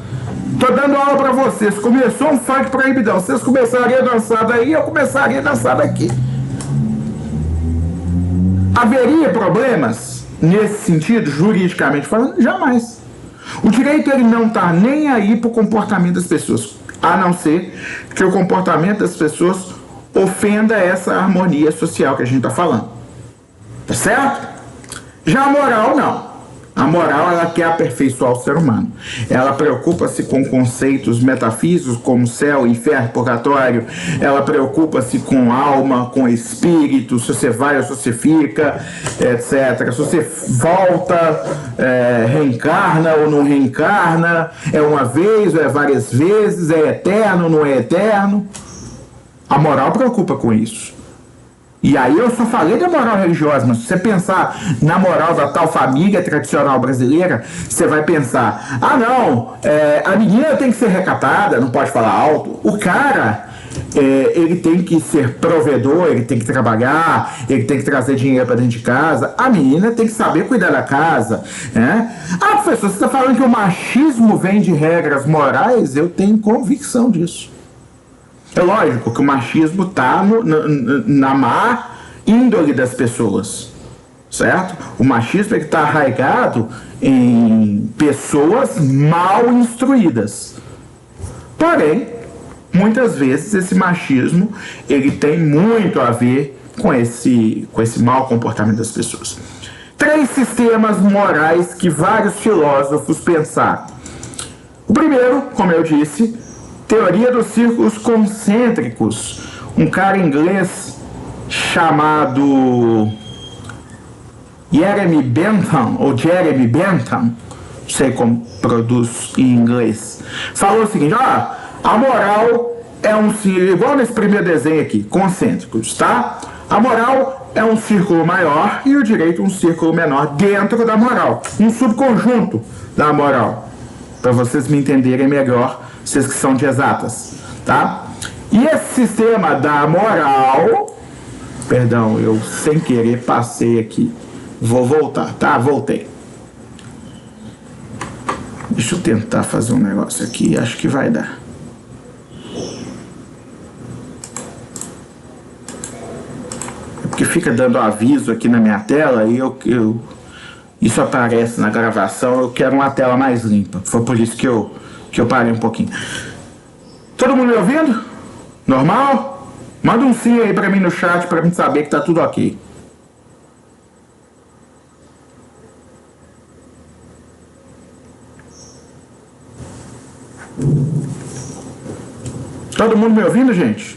Tô dando aula pra vocês. Começou um funk proibidão. Vocês começariam a dançar daí, eu começaria a dançar daqui. Haveria problemas nesse sentido, juridicamente falando? Jamais. O direito ele não tá nem aí pro comportamento das pessoas, a não ser que o comportamento das pessoas ofenda essa harmonia social que a gente tá falando. Tá certo? Já a moral, não. A moral, ela quer aperfeiçoar o ser humano. Ela preocupa-se com conceitos metafísicos como céu, inferno, purgatório. Ela preocupa-se com alma, com espírito, se você vai ou se você fica, etc. Se você volta, reencarna ou não reencarna, é uma vez ou é várias vezes, é eterno ou não é eterno. A moral preocupa com isso. E aí eu só falei da moral religiosa, mas se você pensar na moral da tal família tradicional brasileira, você vai pensar, ah não, a menina tem que ser recatada, não pode falar alto. O cara, ele tem que ser provedor, ele tem que trabalhar, ele tem que trazer dinheiro para dentro de casa. A menina tem que saber cuidar da casa, né? Ah, professor, você está falando que o machismo vem de regras morais? Eu tenho convicção disso. É lógico que o machismo está na má índole das pessoas, certo? O machismo está arraigado em pessoas mal instruídas. Porém, muitas vezes esse machismo ele tem muito a ver com esse mau comportamento das pessoas. 3 sistemas morais que vários filósofos pensaram. O primeiro, como eu disse, teoria dos círculos concêntricos. Um cara inglês chamado Jeremy Bentham, não sei como produz em inglês, falou o seguinte: a moral é um círculo, igual nesse primeiro desenho aqui, concêntricos, tá? A moral é um círculo maior e o direito um círculo menor dentro da moral, um subconjunto da moral, para vocês me entenderem melhor, vocês que são de exatas, tá? E esse sistema da moral, perdão, eu sem querer passei aqui, vou voltar, tá? Voltei. Deixa eu tentar fazer um negócio aqui, acho que vai dar. É porque fica dando aviso aqui na minha tela e isso aparece na gravação, eu quero uma tela mais limpa. Foi por isso que eu parei um pouquinho. Todo mundo me ouvindo? Normal? Manda um sim aí pra mim no chat pra mim saber que tá tudo ok. Todo mundo me ouvindo, gente?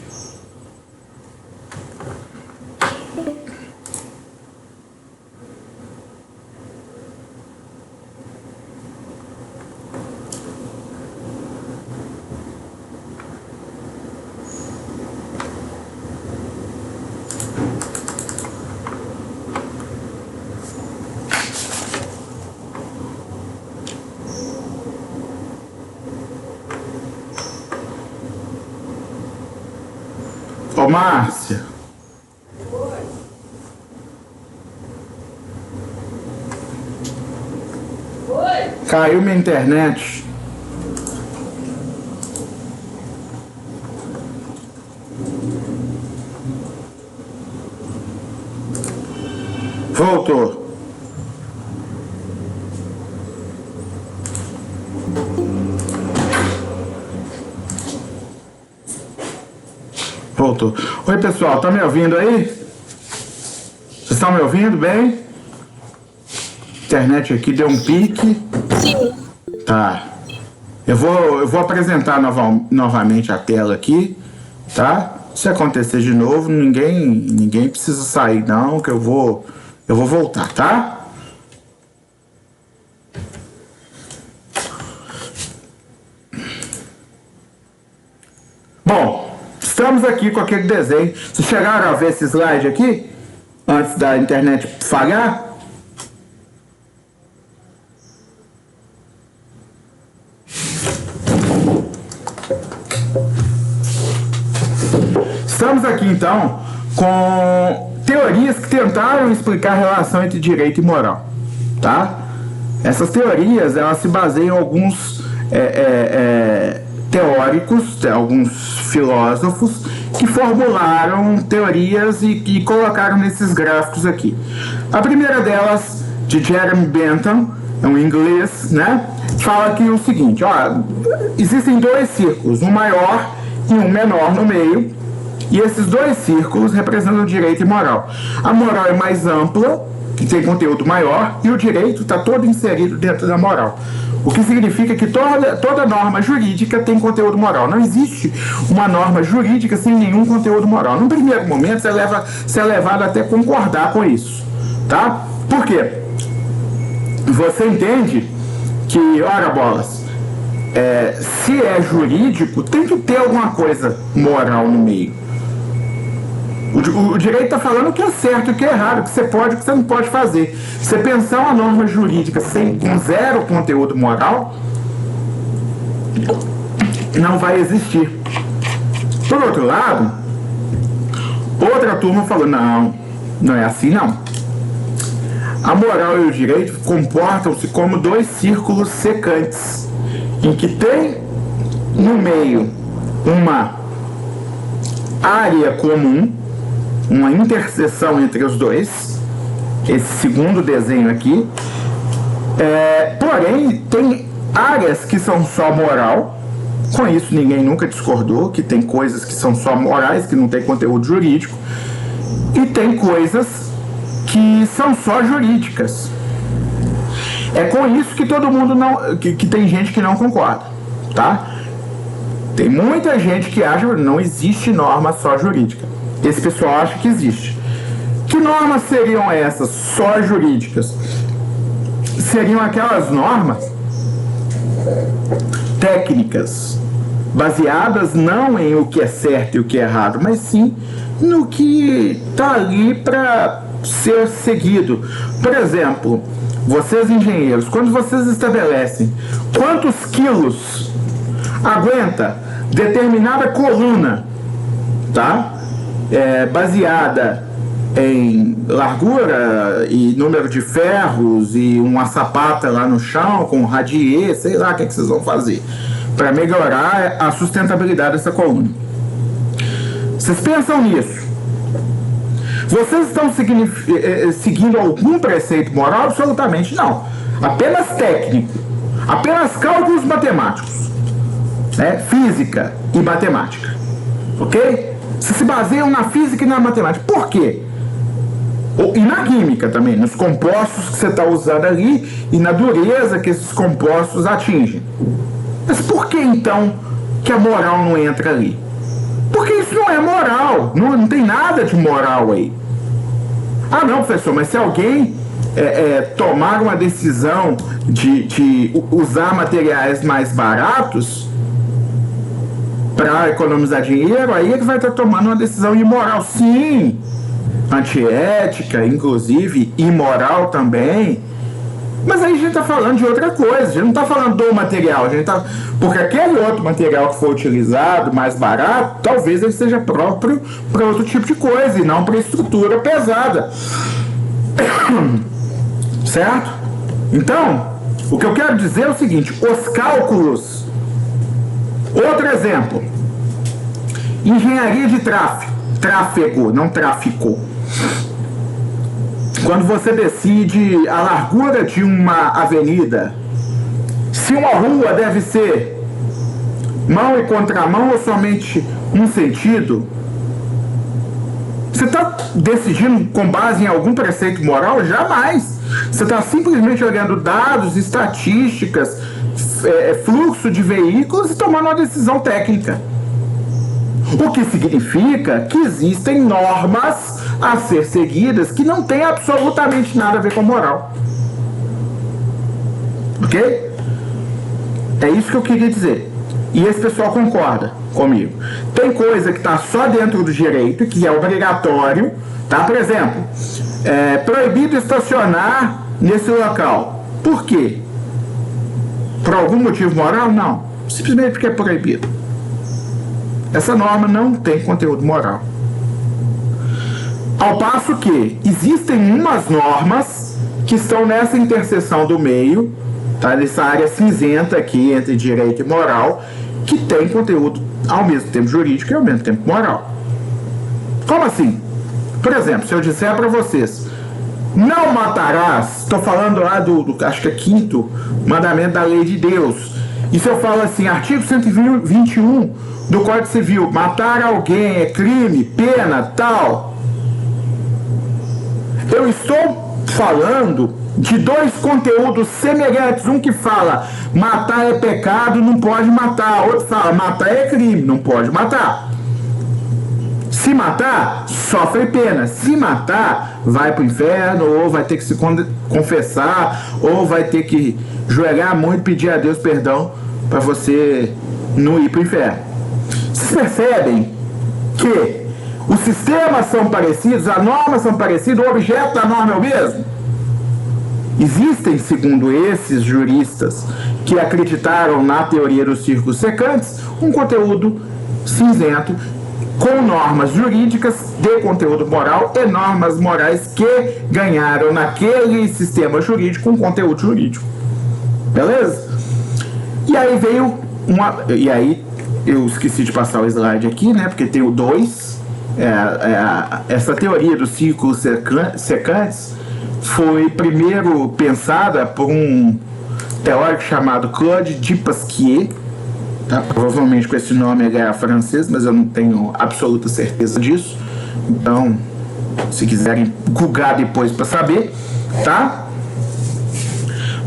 Ô, Márcia. Oi. Caiu minha internet. Voltou. Voltou. Oi, pessoal, tá me ouvindo aí? Vocês estão me ouvindo bem? Internet aqui deu um pique. Sim. Tá. Eu vou apresentar novamente a tela aqui, tá? Se acontecer de novo, ninguém precisa sair não, que eu vou voltar, tá? Bom, estamos aqui com aquele desenho. Vocês chegaram a ver esse slide aqui? Antes da internet falhar? Estamos aqui então com teorias que tentaram explicar a relação entre direito e moral. tá? Essas teorias, elas se baseiam em alguns teóricos, alguns filósofos que formularam teorias e colocaram nesses gráficos aqui. A primeira delas, de Jeremy Bentham, é um inglês, né? Fala aqui o seguinte, ó, existem dois círculos, um maior e um menor no meio, e esses dois círculos representam direito e moral. A moral é mais ampla, que tem conteúdo maior, e o direito está todo inserido dentro da moral. O que significa que toda norma jurídica tem conteúdo moral. Não existe uma norma jurídica sem nenhum conteúdo moral. No primeiro momento, você é levado até concordar com isso, tá? Por quê? Você entende que, ora bolas, se é jurídico, tem que ter alguma coisa moral no meio. O direito está falando o que é certo e o que é errado, o que você pode e o que você não pode fazer. Você pensar uma norma jurídica com zero conteúdo moral, não vai existir. Por outro lado, outra turma falou, não é assim não. A moral e o direito comportam-se como dois círculos secantes, em que tem no meio uma área comum, uma interseção entre os dois, esse segundo desenho aqui, porém tem áreas que são só moral, com isso ninguém nunca discordou, que tem coisas que são só morais, que não tem conteúdo jurídico, e tem coisas que são só jurídicas. É com isso que todo mundo que tem gente que não concorda, tá? Tem muita gente que acha que não existe norma só jurídica. Esse pessoal acha que existe. Que normas seriam essas só jurídicas? Seriam aquelas normas técnicas, baseadas não em o que é certo e o que é errado, mas sim no que está ali para ser seguido. Por exemplo, vocês engenheiros, quando vocês estabelecem quantos quilos aguenta determinada coluna, tá? Baseada em largura e número de ferros e uma sapata lá no chão com radier, sei lá o que vocês vão fazer para melhorar a sustentabilidade dessa coluna. Vocês pensam nisso? Vocês estão seguindo algum preceito moral? Absolutamente não. Apenas técnico. Apenas cálculos matemáticos. Física e matemática. Ok? Vocês se baseiam na física e na matemática. Por quê? E na química também, nos compostos que você está usando ali e na dureza que esses compostos atingem. Mas por que então que a moral não entra ali? Porque isso não é moral, não tem nada de moral aí. Ah não, professor, mas se alguém tomar uma decisão de usar materiais mais baratos para economizar dinheiro, aí é que vai estar tomando uma decisão imoral. Sim, antiética, inclusive imoral também. Mas aí a gente está falando de outra coisa, a gente não está falando do material, porque aquele outro material que for utilizado, mais barato, talvez ele seja próprio para outro tipo de coisa e não para estrutura pesada. Certo? Então, o que eu quero dizer é o seguinte, os cálculos. Outro exemplo, engenharia de tráfego, não tráfico. Quando você decide a largura de uma avenida, se uma rua deve ser mão e contramão ou somente um sentido, você está decidindo com base em algum preceito moral? Jamais. Você está simplesmente olhando dados, estatísticas, fluxo de veículos e tomando uma decisão técnica. O que significa que existem normas a ser seguidas que não tem absolutamente nada a ver com moral. Ok? É isso que eu queria dizer. E esse pessoal concorda comigo. Tem coisa que está só dentro do direito, que é obrigatório, tá? Por exemplo, proibido estacionar nesse local. Por quê? Por algum motivo moral? Não. Simplesmente porque é proibido. Essa norma não tem conteúdo moral. Ao passo que existem umas normas que estão nessa interseção do meio, tá? Nessa área cinzenta aqui entre direito e moral, que tem conteúdo ao mesmo tempo jurídico e ao mesmo tempo moral. Como assim? Por exemplo, se eu disser para vocês, não matarás, estou falando lá acho que é 5º mandamento da lei de Deus, e se eu falo assim, artigo 121 do Código Civil, matar alguém é crime, pena, tal, eu estou falando de dois conteúdos semelhantes, um que fala matar é pecado, não pode matar, outro fala matar é crime, não pode matar. Se matar, sofre pena. Se matar, vai para o inferno, ou vai ter que se confessar, ou vai ter que joelhar muito e pedir a Deus perdão para você não ir para o inferno. Vocês percebem que os sistemas são parecidos, as normas são parecidas, o objeto da norma é o mesmo? Existem, segundo esses juristas que acreditaram na teoria dos círculos secantes, um conteúdo cinzento com normas jurídicas de conteúdo moral e normas morais que ganharam naquele sistema jurídico um conteúdo jurídico. Beleza? E aí veio e aí eu esqueci de passar o slide aqui, né? Porque tem o 2. Essa teoria dos círculos secantes foi primeiro pensada por um teórico chamado Claude de Pasquier. Tá? Provavelmente com esse nome ele era francês, mas eu não tenho absoluta certeza disso. Então, se quiserem googlar depois para saber, tá?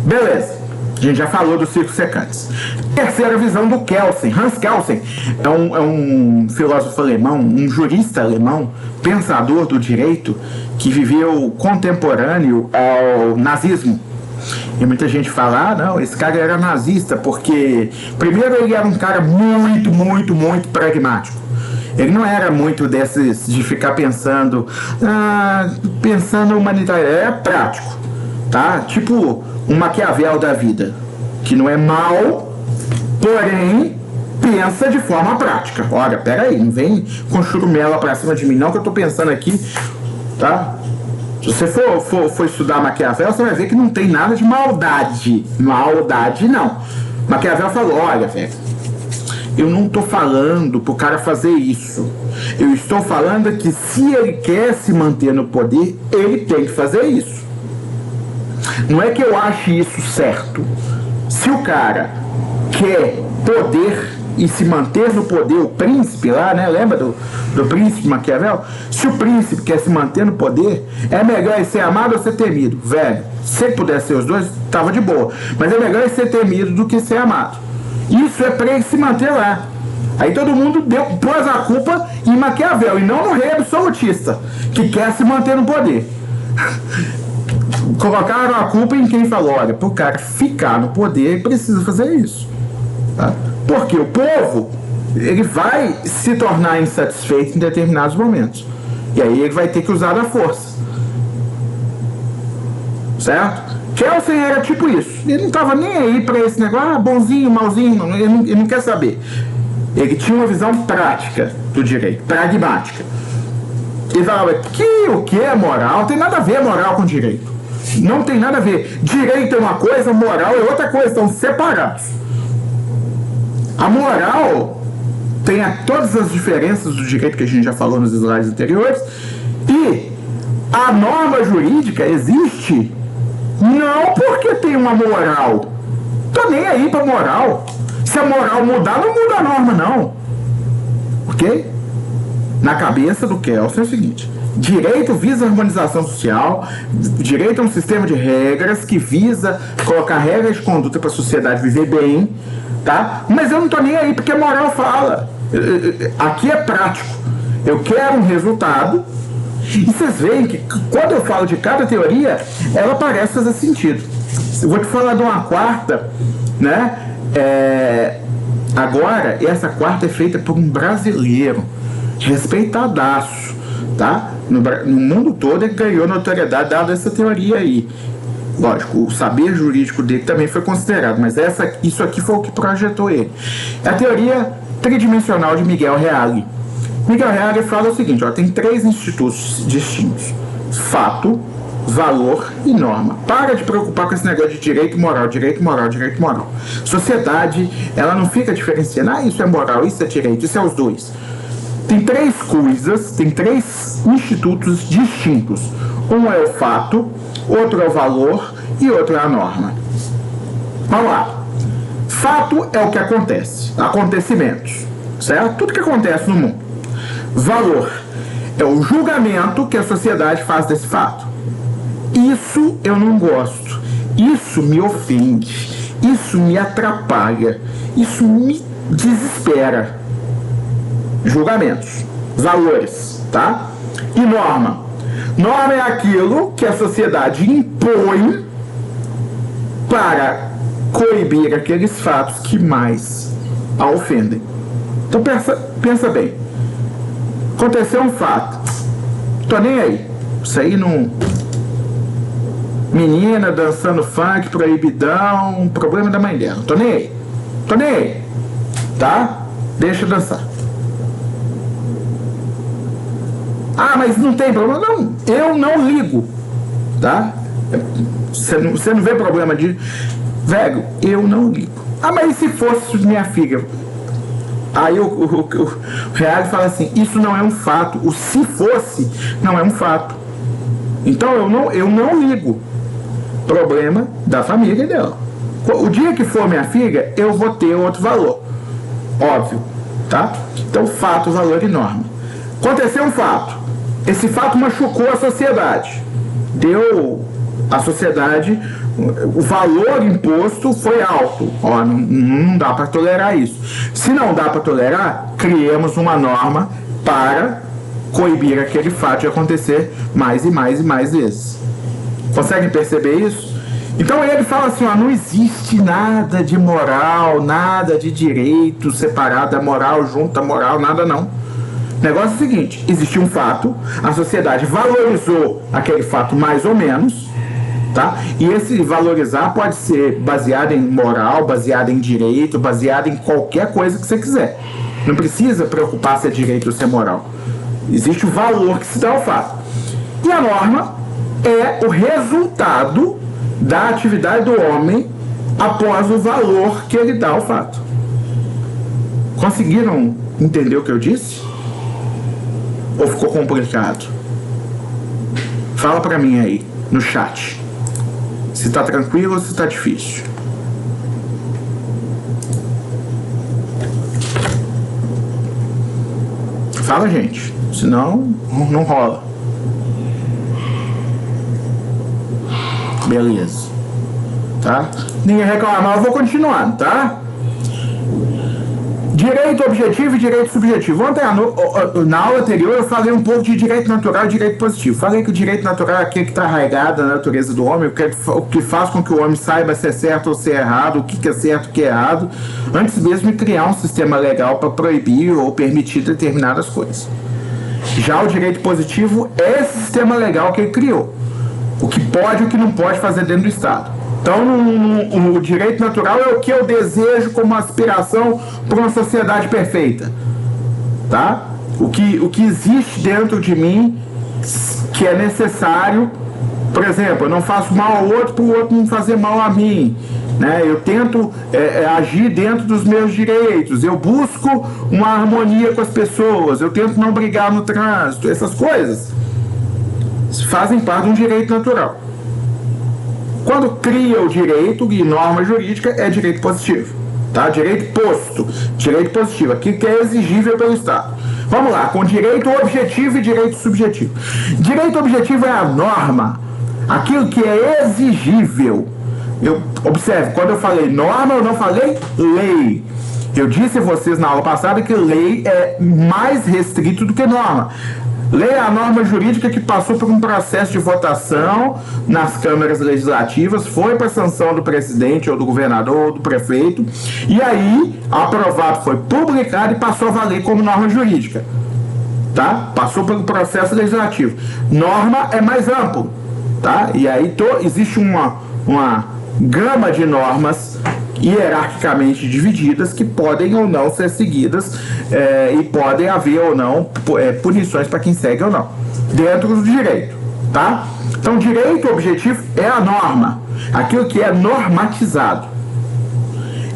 Beleza. A gente já falou dos círculos secantes. Terceira visão do Kelsen. Hans Kelsen é um filósofo alemão, um jurista alemão, pensador do direito, que viveu contemporâneo ao nazismo. E muita gente fala, não, esse cara era nazista, porque primeiro ele era um cara muito pragmático. Ele não era muito desses de ficar pensando humanitário, é prático, tá? Tipo um Maquiavel da vida, que não é mal, porém pensa de forma prática. Olha, peraí, não vem com churumela pra cima de mim não, que eu tô pensando aqui, tá? Se você for estudar Maquiavel, você vai ver que não tem nada de maldade. Maldade, não. Maquiavel falou, olha, velho, eu não estou falando pro cara fazer isso. Eu estou falando que se ele quer se manter no poder, ele tem que fazer isso. Não é que eu ache isso certo. Se o cara quer poder e se manter no poder, o príncipe lá, né? Lembra do príncipe Maquiavel? Se o príncipe quer se manter no poder, é melhor ele ser amado ou ser temido? Velho, se ele pudesse ser os dois, tava de boa. Mas é melhor ele ser temido do que ser amado. Isso é pra ele se manter lá. Aí todo mundo pôs a culpa em Maquiavel e não no rei absolutista, que quer se manter no poder. Colocaram a culpa em quem falou, olha, pro cara ficar no poder, ele precisa fazer isso. Tá? Porque o povo, ele vai se tornar insatisfeito em determinados momentos. E aí ele vai ter que usar da força. Certo? Kelsen era tipo isso. Ele não estava nem aí para esse negócio, bonzinho, malzinho, ele não quer saber. Ele tinha uma visão prática do direito, pragmática. Ele falava que o que é moral? Não tem nada a ver moral com direito. Não tem nada a ver. Direito é uma coisa, moral é outra coisa, estão separados. A moral tem todas as diferenças do direito que a gente já falou nos slides anteriores, e a norma jurídica existe não porque tem uma moral. Tô nem aí pra moral. Se a moral mudar, não muda a norma, não. Ok? Na cabeça do Kelsen é o seguinte: direito visa harmonização social, direito é um sistema de regras que visa colocar regras de conduta para a sociedade viver bem, tá? Mas eu não tô nem aí porque a moral fala. Aqui é prático. Eu quero um resultado. E vocês veem que quando eu falo de cada teoria, ela parece fazer sentido. Eu vou te falar de uma quarta, né? Agora, essa quarta é feita por um brasileiro, respeitadaço, tá? No mundo todo ele ganhou notoriedade dada essa teoria aí. Lógico, o saber jurídico dele também foi considerado, mas isso aqui foi o que projetou ele. É a teoria tridimensional de Miguel Reale. Miguel Reale fala o seguinte, ó, tem 3 institutos distintos: fato, valor e norma. Para de preocupar com esse negócio de direito moral, direito moral, direito moral. Sociedade, ela não fica diferenciando, isso é moral, isso é direito, isso é os dois. Tem três coisas, tem três institutos distintos. Um é o fato, outro é o valor e outro é a norma. Vamos lá. Fato é o que acontece, acontecimentos, certo? Tudo que acontece no mundo. Valor é o julgamento que a sociedade faz desse fato. Isso eu não gosto, isso me ofende, isso me atrapalha, isso me desespera. Julgamentos, valores, tá? E norma. Norma é aquilo que a sociedade impõe para coibir aqueles fatos que mais a ofendem. Então pensa bem. Aconteceu um fato. Tô nem aí. Isso aí não... Menina dançando funk, proibidão, problema da mãe dela. Tô nem aí. Tô nem aí. Tá? Deixa dançar. Ah, mas não tem problema. Não, eu não ligo. Tá? Você não vê problema de... Velho, eu não ligo. Ah, mas e se fosse minha filha? Aí o Real fala assim, isso não é um fato. O se fosse não é um fato. Então eu não ligo. Problema da família dela. O dia que for minha filha, eu vou ter outro valor. Óbvio, tá? Então fato, valor e norma. Aconteceu um fato. Esse fato machucou a sociedade. Deu a sociedade... O valor imposto foi alto. Ó, não dá para tolerar isso. Se não dá para tolerar, criemos uma norma para coibir aquele fato de acontecer mais e mais e mais vezes. Conseguem perceber isso? Então ele fala assim, ó, não existe nada de moral, nada de direito separado da moral, junto da moral, nada não. O negócio é o seguinte, existe um fato, a sociedade valorizou aquele fato mais ou menos, tá? E esse valorizar pode ser baseado em moral, baseado em direito, baseado em qualquer coisa que você quiser. Não precisa preocupar se é direito ou se é moral. Existe o valor que se dá ao fato. E a norma é o resultado da atividade do homem após o valor que ele dá ao fato. Conseguiram entender o que eu disse? Ou ficou complicado? Fala pra mim aí, no chat. Se tá tranquilo ou se tá difícil. Fala, gente. Senão, não rola. Beleza. Tá? Ninguém reclamar, eu vou continuando, tá? Direito objetivo e direito subjetivo. Ontem, na aula anterior, eu falei um pouco de direito natural e direito positivo. Falei que o direito natural é aquele que está arraigado na natureza do homem, o que faz com que o homem saiba se é certo ou se é errado, o que é certo e o que é errado, antes mesmo de criar um sistema legal para proibir ou permitir determinadas coisas. Já o direito positivo é esse sistema legal que ele criou. O que pode e o que não pode fazer dentro do Estado. Então, o direito natural é o que eu desejo como aspiração para uma sociedade perfeita. Tá? O que existe dentro de mim que é necessário. Por exemplo, eu não faço mal ao outro para o outro não fazer mal a mim. Né? Eu tento agir dentro dos meus direitos. Eu busco uma harmonia com as pessoas. Eu tento não brigar no trânsito. Essas coisas fazem parte de um direito natural. Quando cria o direito e norma jurídica, é direito positivo. Tá? Direito posto, direito positivo, aquilo que é exigível pelo Estado. Vamos lá, com direito objetivo e direito subjetivo. Direito objetivo é a norma, aquilo que é exigível. Observe, quando eu falei norma, eu não falei lei. Eu disse a vocês na aula passada que lei é mais restrito do que norma. Lei é a norma jurídica que passou por um processo de votação nas câmaras legislativas, foi para a sanção do presidente ou do governador ou do prefeito, e aí, aprovado, foi publicado e passou a valer como norma jurídica. Tá? Passou pelo processo legislativo. Norma é mais amplo. Tá? E aí existe uma gama de normas hierarquicamente divididas que podem ou não ser seguidas e podem haver ou não punições para quem segue ou não, dentro do direito, tá? Então, direito objetivo é a norma, aquilo que é normatizado.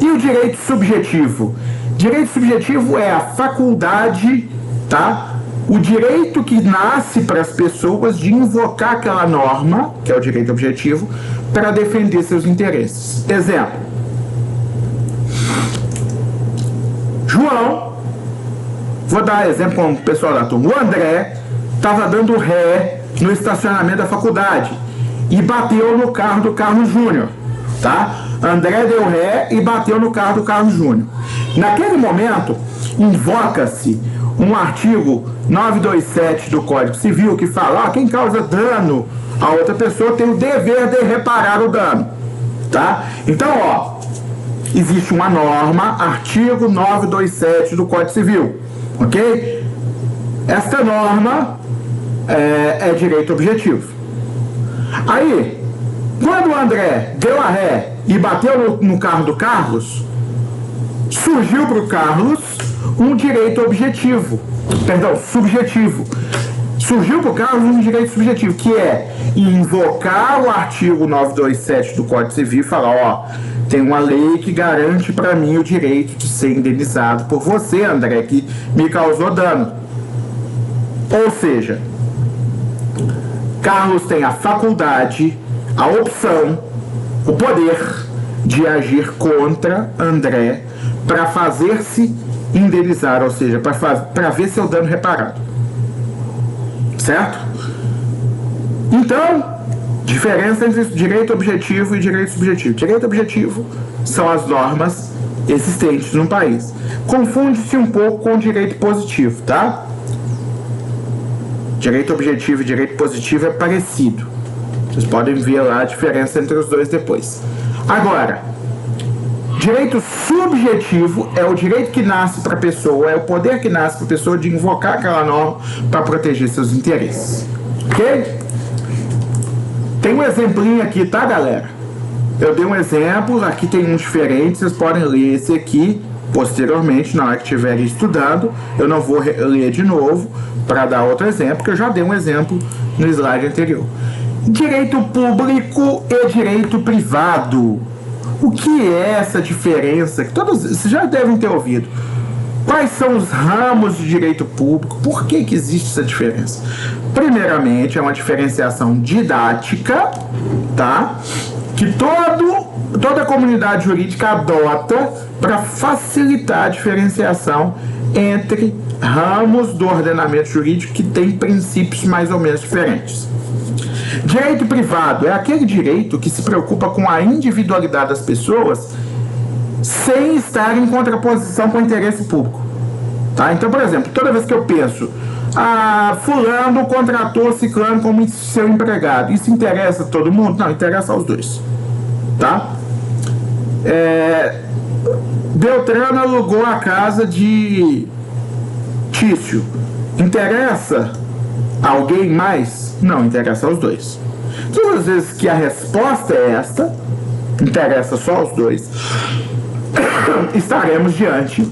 E o direito subjetivo? Direito subjetivo é a faculdade, tá? O direito que nasce para as pessoas de invocar aquela norma, que é o direito objetivo, para defender seus interesses. Exemplo. João, vou dar exemplo com o pessoal da turma. O André estava dando ré no estacionamento da faculdade e bateu no carro do Carlos Júnior, tá? André deu ré e bateu no carro do Carlos Júnior. Naquele momento, invoca-se um artigo 927 do Código Civil que fala: quem causa dano a outra pessoa tem o dever de reparar o dano, tá? Então, existe uma norma, artigo 927 do Código Civil, ok? Esta norma é direito objetivo. Aí, quando o André deu a ré e bateu no carro do Carlos, surgiu para o Carlos um direito objetivo, perdão, subjetivo. Surgiu para o Carlos um direito subjetivo, que é invocar o artigo 927 do Código Civil e falar: tem uma lei que garante para mim o direito de ser indenizado por você, André, que me causou dano. Ou seja, Carlos tem a faculdade, a opção, o poder de agir contra André para fazer-se indenizar, ou seja, para ver seu dano reparado. Certo? Então, diferença entre direito objetivo e direito subjetivo. Direito objetivo são as normas existentes no país. Confunde-se um pouco com direito positivo, tá? Direito objetivo e direito positivo é parecido. Vocês podem ver lá a diferença entre os dois depois. Agora, direito subjetivo é o direito que nasce para a pessoa, é o poder que nasce para a pessoa de invocar aquela norma para proteger seus interesses. Ok? Tem um exemplinho aqui, tá, galera? Eu dei um exemplo, aqui tem um diferente, vocês podem ler esse aqui posteriormente, na hora que estiverem estudando. Eu não vou ler de novo para dar outro exemplo, porque eu já dei um exemplo no slide anterior. Direito público e direito privado. O que é essa diferença? Que todos vocês já devem ter ouvido. Quais são os ramos de direito público? Por que existe essa diferença? Primeiramente, é uma diferenciação didática, tá? Que toda a comunidade jurídica adota para facilitar a diferenciação entre ramos do ordenamento jurídico que têm princípios mais ou menos diferentes. Direito privado é aquele direito que se preocupa com a individualidade das pessoas sem estar em contraposição com o interesse público. Tá? Então, por exemplo, toda vez que eu penso: fulano contratou ciclano como seu empregado, isso interessa a todo mundo? Não, interessa aos dois. Tá? Beltrano alugou a casa de Tício. Interessa alguém mais? Não, interessa aos dois. Todas as vezes que a resposta é esta, interessa só aos dois, estaremos diante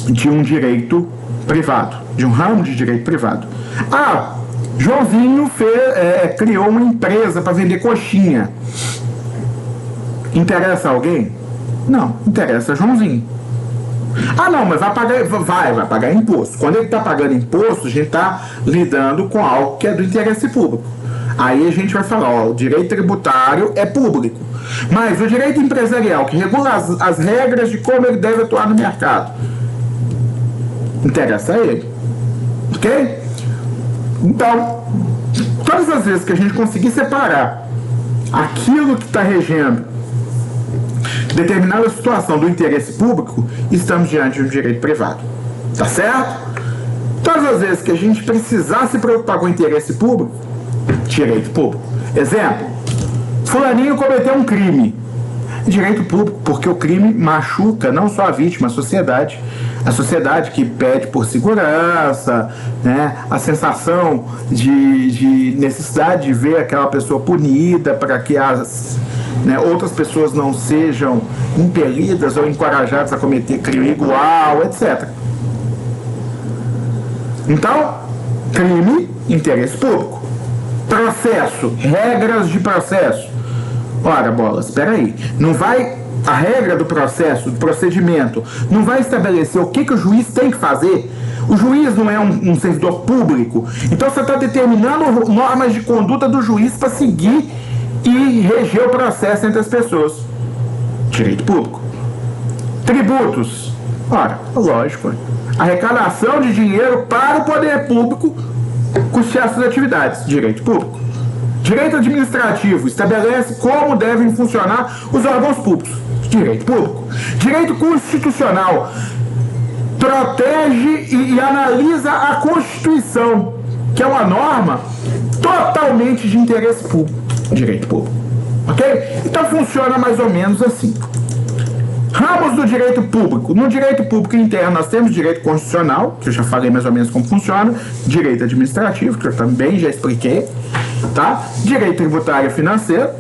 de um direito privado, de um ramo de direito privado. Joãozinho criou uma empresa para vender coxinha. Interessa alguém? Não, interessa Joãozinho. Não, mas vai pagar imposto. Quando ele está pagando imposto, a gente está lidando com algo que é do interesse público. Aí a gente vai falar: o direito tributário é público, mas o direito empresarial, que regula as regras de como ele deve atuar no mercado, interessa a ele. Ok? Então, todas as vezes que a gente conseguir separar aquilo que está regendo determinada situação do interesse público, estamos diante de um direito privado. Tá certo? Todas as vezes que a gente precisar se preocupar com o interesse público, direito público. Exemplo: fulaninho cometeu um crime. Direito público, porque o crime machuca não só a vítima, a sociedade. A sociedade que pede por segurança, né? A sensação de necessidade de ver aquela pessoa punida para que outras pessoas não sejam impelidas ou encorajadas a cometer crime igual, etc. Então, crime, interesse público. Processo, regras de processo. Ora, bolas, espera aí. Não vai... A regra do processo, do procedimento, não vai estabelecer o que o juiz tem que fazer. O juiz não é um servidor público. Então você está determinando normas de conduta do juiz para seguir e reger o processo entre as pessoas. Direito público. Tributos. Ora, lógico. Arrecadação de dinheiro para o poder público custear suas atividades. Direito público. Direito administrativo. Estabelece como devem funcionar os órgãos públicos. Direito público. Direito constitucional. Protege e analisa a Constituição, que é uma norma totalmente de interesse público. Direito público. Ok? Então funciona mais ou menos assim. Ramos do direito público. No direito público interno nós temos direito constitucional, que eu já falei mais ou menos como funciona, direito administrativo, que eu também já expliquei, tá? Direito tributário e financeiro,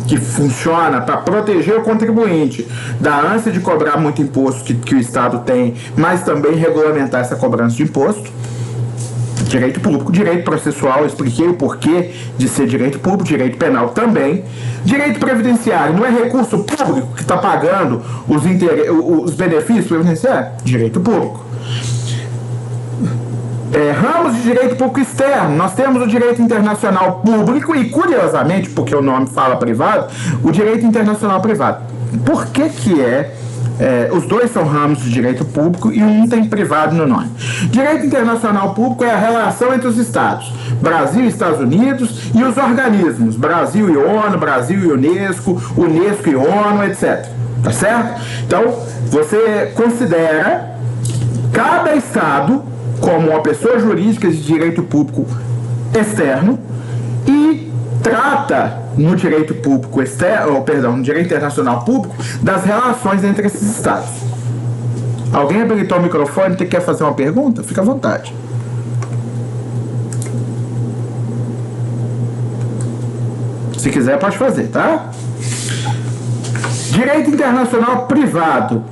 que funciona para proteger o contribuinte da ânsia de cobrar muito imposto que o Estado tem, mas também regulamentar essa cobrança de imposto. Direito público, direito processual, eu expliquei o porquê de ser direito público, direito penal também. Direito previdenciário, não é recurso público que está pagando os benefícios previdenciários? Direito público. Ramos de direito público externo, nós temos o direito internacional público e, curiosamente, porque o nome fala privado, o direito internacional privado. Por que os dois são ramos de direito público e um tem privado no nome? Direito internacional público é a relação entre os estados, Brasil e Estados Unidos, e os organismos, Brasil e ONU, Brasil e Unesco, Unesco e ONU, etc. Tá certo? Então, você considera cada estado como uma pessoa jurídica de direito público externo e trata no direito público externo, no direito internacional público, das relações entre esses estados. Alguém habilitou o microfone e quer fazer uma pergunta? Fica à vontade. Se quiser, pode fazer, tá? Direito internacional privado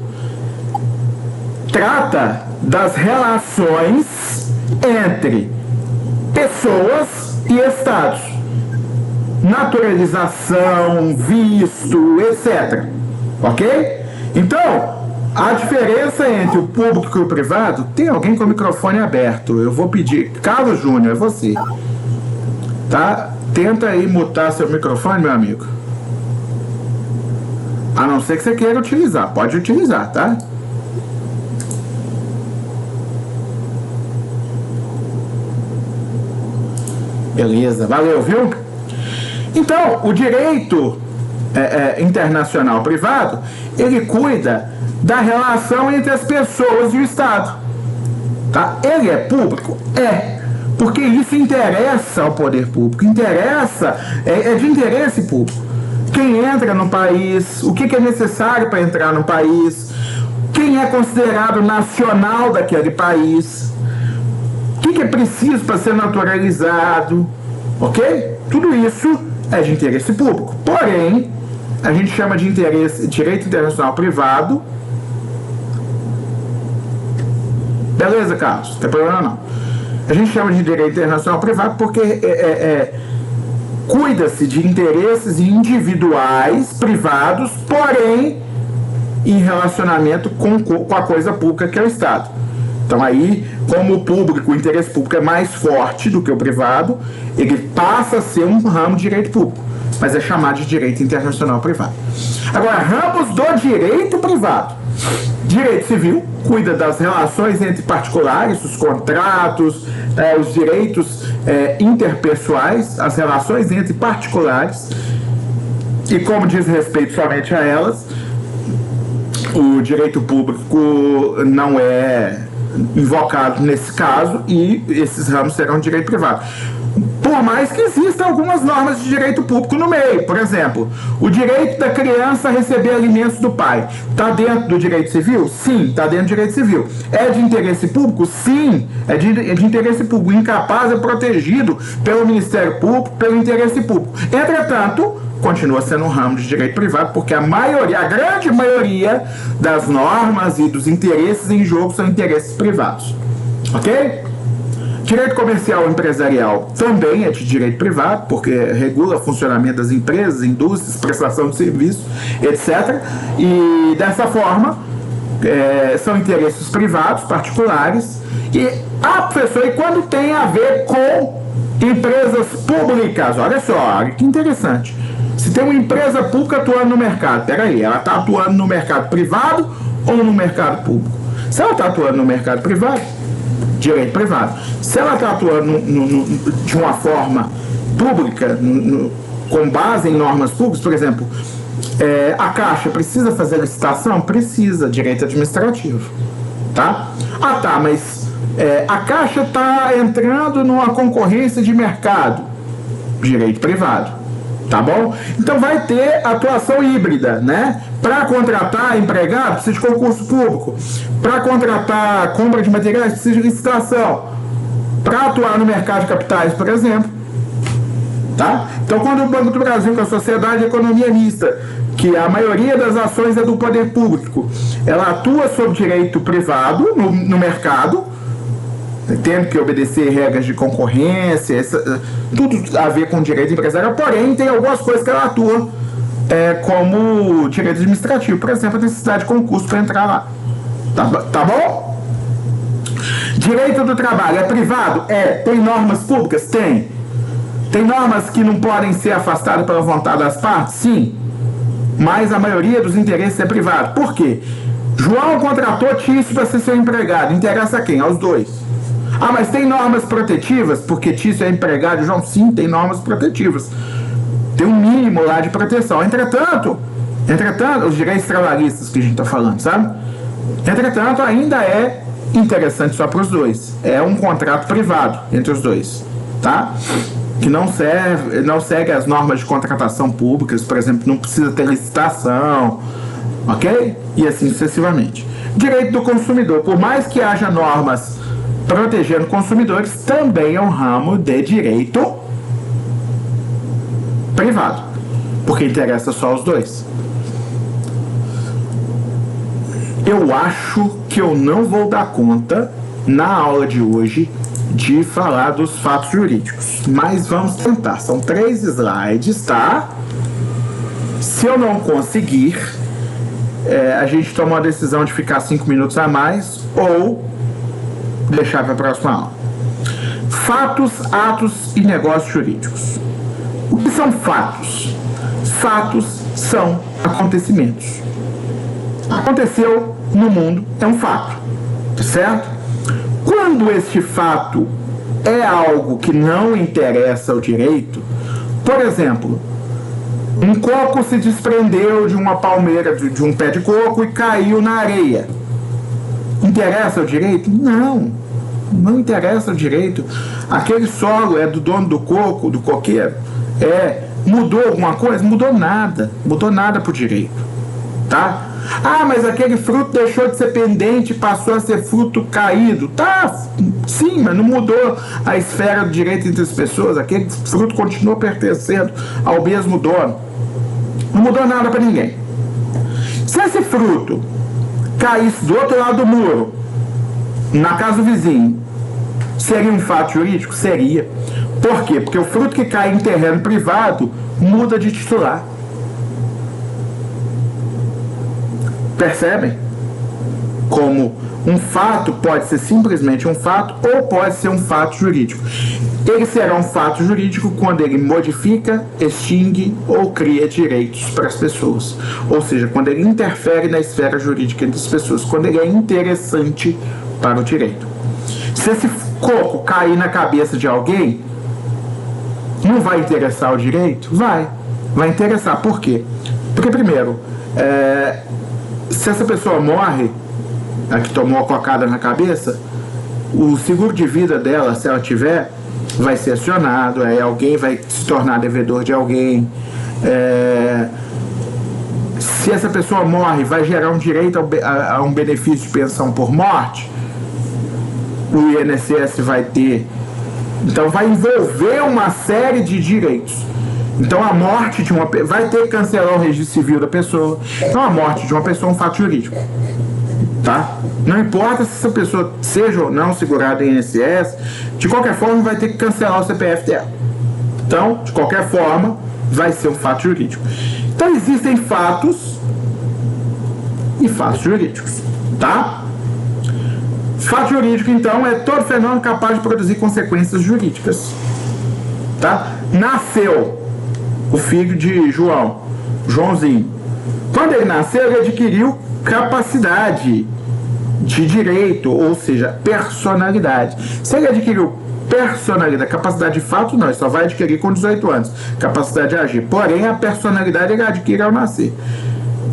trata das relações entre pessoas e estados. Naturalização, visto, etc. Ok? Então, a diferença entre o público e o privado... Tem alguém com o microfone aberto. Eu vou pedir... Carlos Júnior, é você. Tá? Tenta aí mutar seu microfone, meu amigo. A não ser que você queira utilizar. Pode utilizar, tá? Beleza, valeu, viu? Então, o direito internacional privado, ele cuida da relação entre as pessoas e o Estado. Tá? Ele é público? É. Porque isso interessa ao poder público. É de interesse público. Quem entra no país, o que é necessário para entrar no país, quem é considerado nacional daquele país, o que é preciso para ser naturalizado, ok? Tudo isso é de interesse público. Porém, a gente chama de direito internacional privado. Beleza, Carlos? Não tem problema não. A gente chama de direito internacional privado porque cuida-se de interesses individuais, privados, porém em relacionamento com a coisa pública que é o Estado. Então aí, como o público, o interesse público é mais forte do que o privado, ele passa a ser um ramo de direito público, mas é chamado de direito internacional privado. Agora, ramos do direito privado. Direito civil cuida das relações entre particulares, os contratos, os direitos interpessoais, as relações entre particulares, e como diz respeito somente a elas, o direito público não é invocado nesse caso e esses ramos serão de direito privado. Por mais que existam algumas normas de direito público no meio. Por exemplo, o direito da criança a receber alimentos do pai. Está dentro do direito civil? Sim, está dentro do direito civil. É de interesse público? Sim, é de interesse público. O incapaz é protegido pelo Ministério Público, pelo interesse público. Entretanto, continua sendo um ramo de direito privado, porque a grande maioria das normas e dos interesses em jogo são interesses privados. Ok? Direito comercial empresarial também é de direito privado, porque regula o funcionamento das empresas, indústrias, prestação de serviços, etc. E dessa forma, são interesses privados, particulares. E, professor, e quando tem a ver com empresas públicas? Olha só, olha que interessante. Se tem uma empresa pública atuando no mercado, peraí, ela está atuando no mercado privado ou no mercado público? Se ela está atuando no mercado privado, direito privado. Se ela está atuando de uma forma pública, com base em normas públicas, por exemplo, a Caixa precisa fazer licitação? Precisa, direito administrativo. Tá? Tá, mas a Caixa está entrando numa concorrência de mercado, direito privado. Tá bom? Então vai ter atuação híbrida, né? Para contratar empregado, precisa de concurso público. Para contratar compra de materiais, precisa de licitação. Para atuar no mercado de capitais, por exemplo. Tá? Então, quando o Banco do Brasil, com a Sociedade de Economia Mista, que a maioria das ações é do poder público, ela atua sob direito privado no mercado, tendo que obedecer regras de concorrência, tudo a ver com direito empresarial, porém tem algumas coisas que ela atua como direito administrativo, por exemplo, a necessidade de concurso para entrar lá. Tá bom? Direito do trabalho é privado? Tem normas públicas? Tem. Tem normas que não podem ser afastadas pela vontade das partes? Sim. Mas a maioria dos interesses é privado. Por quê? João contratou Tício para ser seu empregado. Interessa a quem? Aos dois. Mas tem normas protetivas, porque Tício é empregado, João? Sim, tem normas protetivas. Tem um mínimo lá de proteção. Entretanto, os direitos trabalhistas que a gente está falando, sabe? Entretanto, ainda é interessante só para os dois. É um contrato privado entre os dois, tá? Que não segue as normas de contratação públicas, por exemplo, não precisa ter licitação, ok? E assim sucessivamente. Direito do consumidor, por mais que haja normas protegendo consumidores, também é um ramo de direito privado, porque interessa só os dois. Eu acho que eu não vou dar conta, na aula de hoje, de falar dos fatos jurídicos, mas vamos tentar. São 3 slides, tá? Se eu não conseguir, a gente toma uma decisão de ficar 5 minutos a mais ou deixar para a próxima aula. Fatos, atos e negócios jurídicos. O que são fatos? Fatos são acontecimentos. Aconteceu no mundo, é um fato, certo? Quando este fato é algo que não interessa ao direito, por exemplo, um coco se desprendeu de uma palmeira, de um pé de coco e caiu na areia. Interessa ao direito? Não, não interessa ao direito. Aquele solo é do dono do coco, do coqueiro. Mudou alguma coisa? Mudou nada para o direito, tá? Mas aquele fruto deixou de ser pendente e passou a ser fruto caído. Tá, sim, mas não mudou a esfera do direito entre as pessoas. Aquele fruto continua pertencendo ao mesmo dono. Não mudou nada para ninguém. Se esse fruto caísse do outro lado do muro, na casa do vizinho, seria um fato jurídico? Seria. Por quê? Porque o fruto que cai em terreno privado muda de titular. Percebem? Como um fato pode ser simplesmente um fato ou pode ser um fato jurídico. Ele será um fato jurídico quando ele modifica, extingue ou cria direitos para as pessoas. Ou seja, quando ele interfere na esfera jurídica entre as pessoas, quando ele é interessante para o direito. Se esse coco cair na cabeça de alguém, não vai interessar o direito? Vai interessar. Por quê? Porque, primeiro, se essa pessoa morre, a que tomou a cocada na cabeça, o seguro de vida dela, se ela tiver, vai ser acionado, alguém vai se tornar devedor de alguém. Se essa pessoa morre, vai gerar um direito a um benefício de pensão por morte, o INSS vai ter. Então vai envolver uma série de direitos. Então a morte de uma pessoa vai ter que cancelar o registro civil da pessoa. Então a morte de uma pessoa é um fato jurídico, tá? Não importa se essa pessoa seja ou não segurada em INSS, de qualquer forma vai ter que cancelar o CPF dela. Então, de qualquer forma, vai ser um fato jurídico. Então, existem fatos e fatos jurídicos, tá? Fato jurídico, então, é todo fenômeno capaz de produzir consequências jurídicas, tá? Nasceu o filho de Joãozinho. Quando ele nasceu, ele adquiriu capacidade de direito, ou seja, personalidade. Se ele adquiriu personalidade, capacidade de fato, não, ele só vai adquirir com 18 anos, capacidade de agir. Porém, a personalidade ele adquire ao nascer.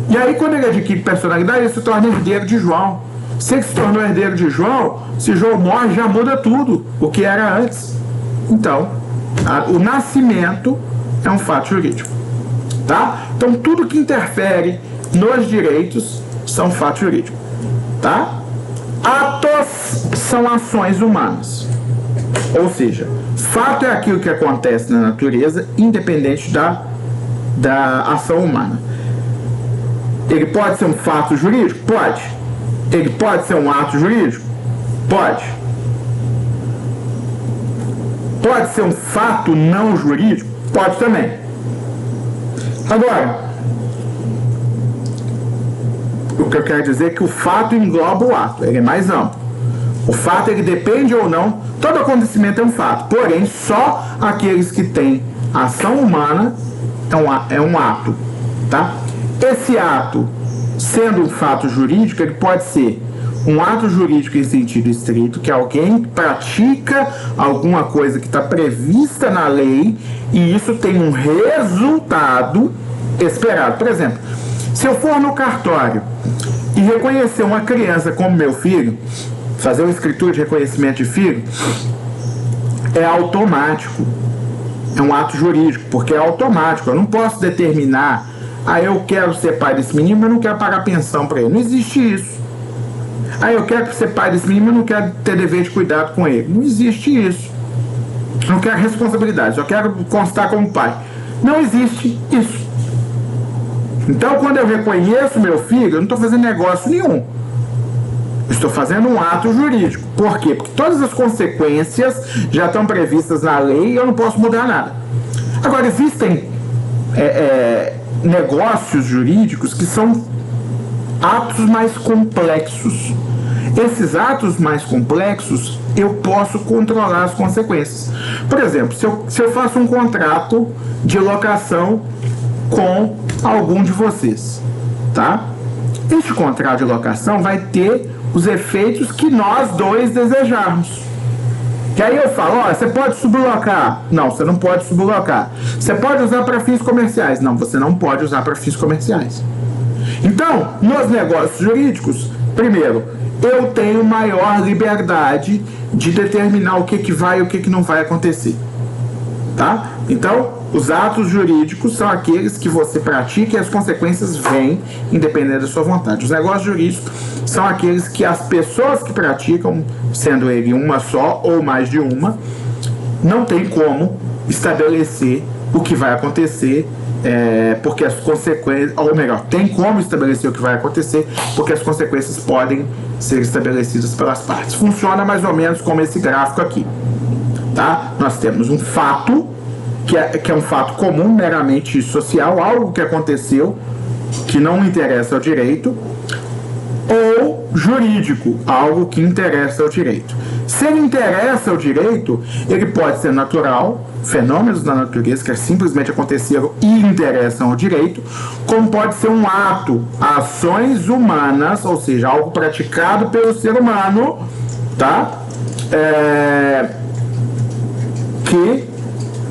E aí, quando ele adquire personalidade, ele se torna herdeiro de João. Se ele se tornou herdeiro de João, se João morre, já muda tudo o que era antes. Então, o nascimento é um fato jurídico, tá? Então, tudo que interfere nos direitos são fatos jurídicos, tá? Atos são ações humanas. Ou seja, fato é aquilo que acontece na natureza, independente da ação humana. Ele pode ser um fato jurídico? Pode. Ele pode ser um ato jurídico? Pode. Pode ser um fato não jurídico? Pode também. Agora, o que eu quero dizer é que o fato engloba o ato, ele é mais amplo. O fato, ele depende ou não, todo acontecimento é um fato, porém, só aqueles que têm ação humana é um ato, tá? Esse ato, sendo um fato jurídico, ele pode ser um ato jurídico em sentido estrito, que alguém pratica alguma coisa que está prevista na lei e isso tem um resultado esperado. Por exemplo, se eu for no cartório e reconhecer uma criança como meu filho, fazer uma escritura de reconhecimento de filho, é automático. É um ato jurídico, porque é automático. Eu não posso determinar, eu quero ser pai desse menino, mas não quero pagar pensão para ele. Não existe isso. Eu quero ser pai desse menino, mas não quero ter dever de cuidado com ele. Não existe isso. Eu não quero responsabilidade, eu quero constar como pai. Não existe isso. Então, quando eu reconheço meu filho, eu não estou fazendo negócio nenhum. Estou fazendo um ato jurídico. Por quê? Porque todas as consequências já estão previstas na lei e eu não posso mudar nada. Agora, existem negócios jurídicos que são atos mais complexos. Esses atos mais complexos, eu posso controlar as consequências. Por exemplo, se eu faço um contrato de locação com algum de vocês, tá? Este contrato de locação vai ter os efeitos que nós dois desejarmos. E aí eu falo, você pode sublocar. Não, você não pode sublocar. Você pode usar para fins comerciais. Não, você não pode usar para fins comerciais. Então, nos negócios jurídicos, primeiro, eu tenho maior liberdade de determinar o que vai e o que não vai acontecer. Tá? Então, os atos jurídicos são aqueles que você pratica e as consequências vêm independente da sua vontade. Os negócios jurídicos são aqueles que as pessoas que praticam, sendo ele uma só ou mais de uma, não tem como estabelecer o que vai acontecer, porque as consequências, ou melhor, tem como estabelecer o que vai acontecer, porque as consequências podem ser estabelecidas pelas partes. Funciona mais ou menos como esse gráfico aqui. Tá? Nós temos um fato, que é um fato comum, meramente social, algo que aconteceu, que não interessa ao direito, ou jurídico, algo que interessa ao direito. Se ele interessa ao direito, ele pode ser natural, fenômenos da natureza que simplesmente aconteceram e interessam ao direito, como pode ser um ato, ações humanas, ou seja, algo praticado pelo ser humano, tá? Que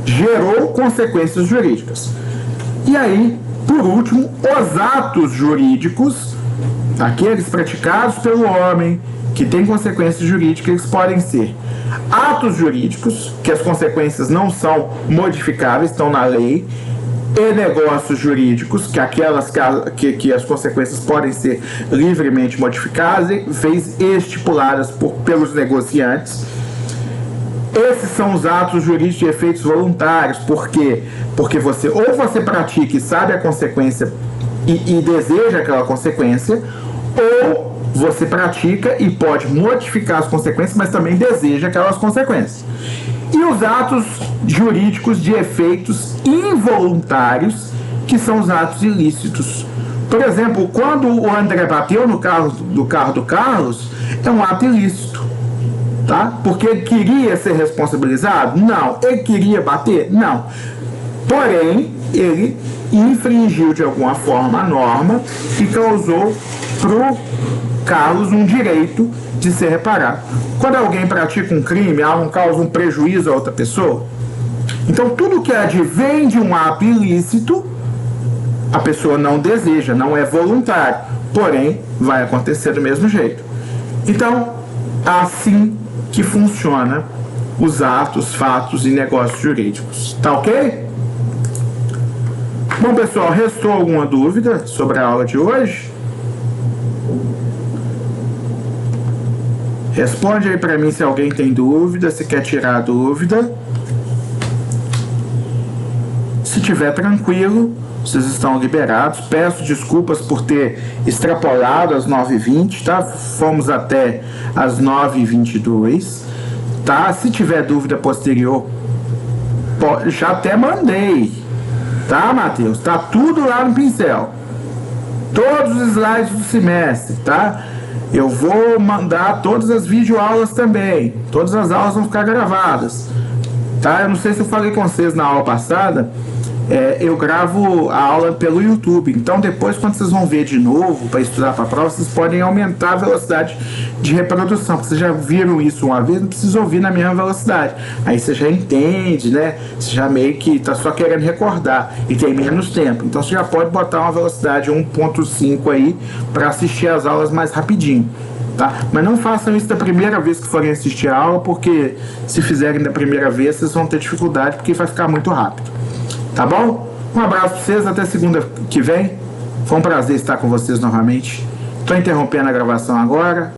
gerou consequências jurídicas. E aí, por último, os atos jurídicos, aqueles praticados pelo homem, que têm consequências jurídicas, eles podem ser atos jurídicos, que as consequências não são modificáveis, estão na lei, e negócios jurídicos, que as consequências podem ser livremente modificáveis, estipuladas pelos negociantes. Esses são os atos jurídicos de efeitos voluntários. Por quê? Porque você pratica e sabe a consequência e deseja aquela consequência, ou você pratica e pode modificar as consequências, mas também deseja aquelas consequências. E os atos jurídicos de efeitos involuntários, que são os atos ilícitos. Por exemplo, quando o André bateu no carro do Carlos, é um ato ilícito, tá? Porque ele queria ser responsabilizado? Não. Ele queria bater? Não. Porém, ele infringiu de alguma forma a norma e causou pro Carlos um direito de ser reparado. Quando alguém pratica um crime, causa um prejuízo a outra pessoa. Então, tudo que advém de um ato ilícito, a pessoa não deseja, não é voluntário, porém, vai acontecer do mesmo jeito. Então, assim que funciona os atos, fatos e negócios jurídicos. Tá ok? Bom, pessoal, restou alguma dúvida sobre a aula de hoje? Responde aí para mim se alguém tem dúvida, se quer tirar a dúvida. Se tiver tranquilo, vocês estão liberados. Peço desculpas por ter extrapolado às 9h20, tá? Fomos até às 9h22, tá? Se tiver dúvida posterior, já até mandei, tá, Matheus? Tá tudo lá no pincel. Todos os slides do semestre, tá? Eu vou mandar todas as videoaulas também. Todas as aulas vão ficar gravadas, tá? Eu não sei se eu falei com vocês na aula passada. Eu gravo a aula pelo YouTube, então depois, quando vocês vão ver de novo para estudar para a prova, vocês podem aumentar a velocidade de reprodução, porque vocês já viram isso uma vez, não precisa ouvir na mesma velocidade, aí você já entende, né? Você já meio que está só querendo recordar e tem menos tempo, então você já pode botar uma velocidade 1.5 aí para assistir as aulas mais rapidinho, tá? Mas não façam isso da primeira vez que forem assistir a aula, porque se fizerem da primeira vez, vocês vão ter dificuldade, porque vai ficar muito rápido. Tá bom? Um abraço para vocês, até segunda que vem. Foi um prazer estar com vocês novamente. Estou interrompendo a gravação agora.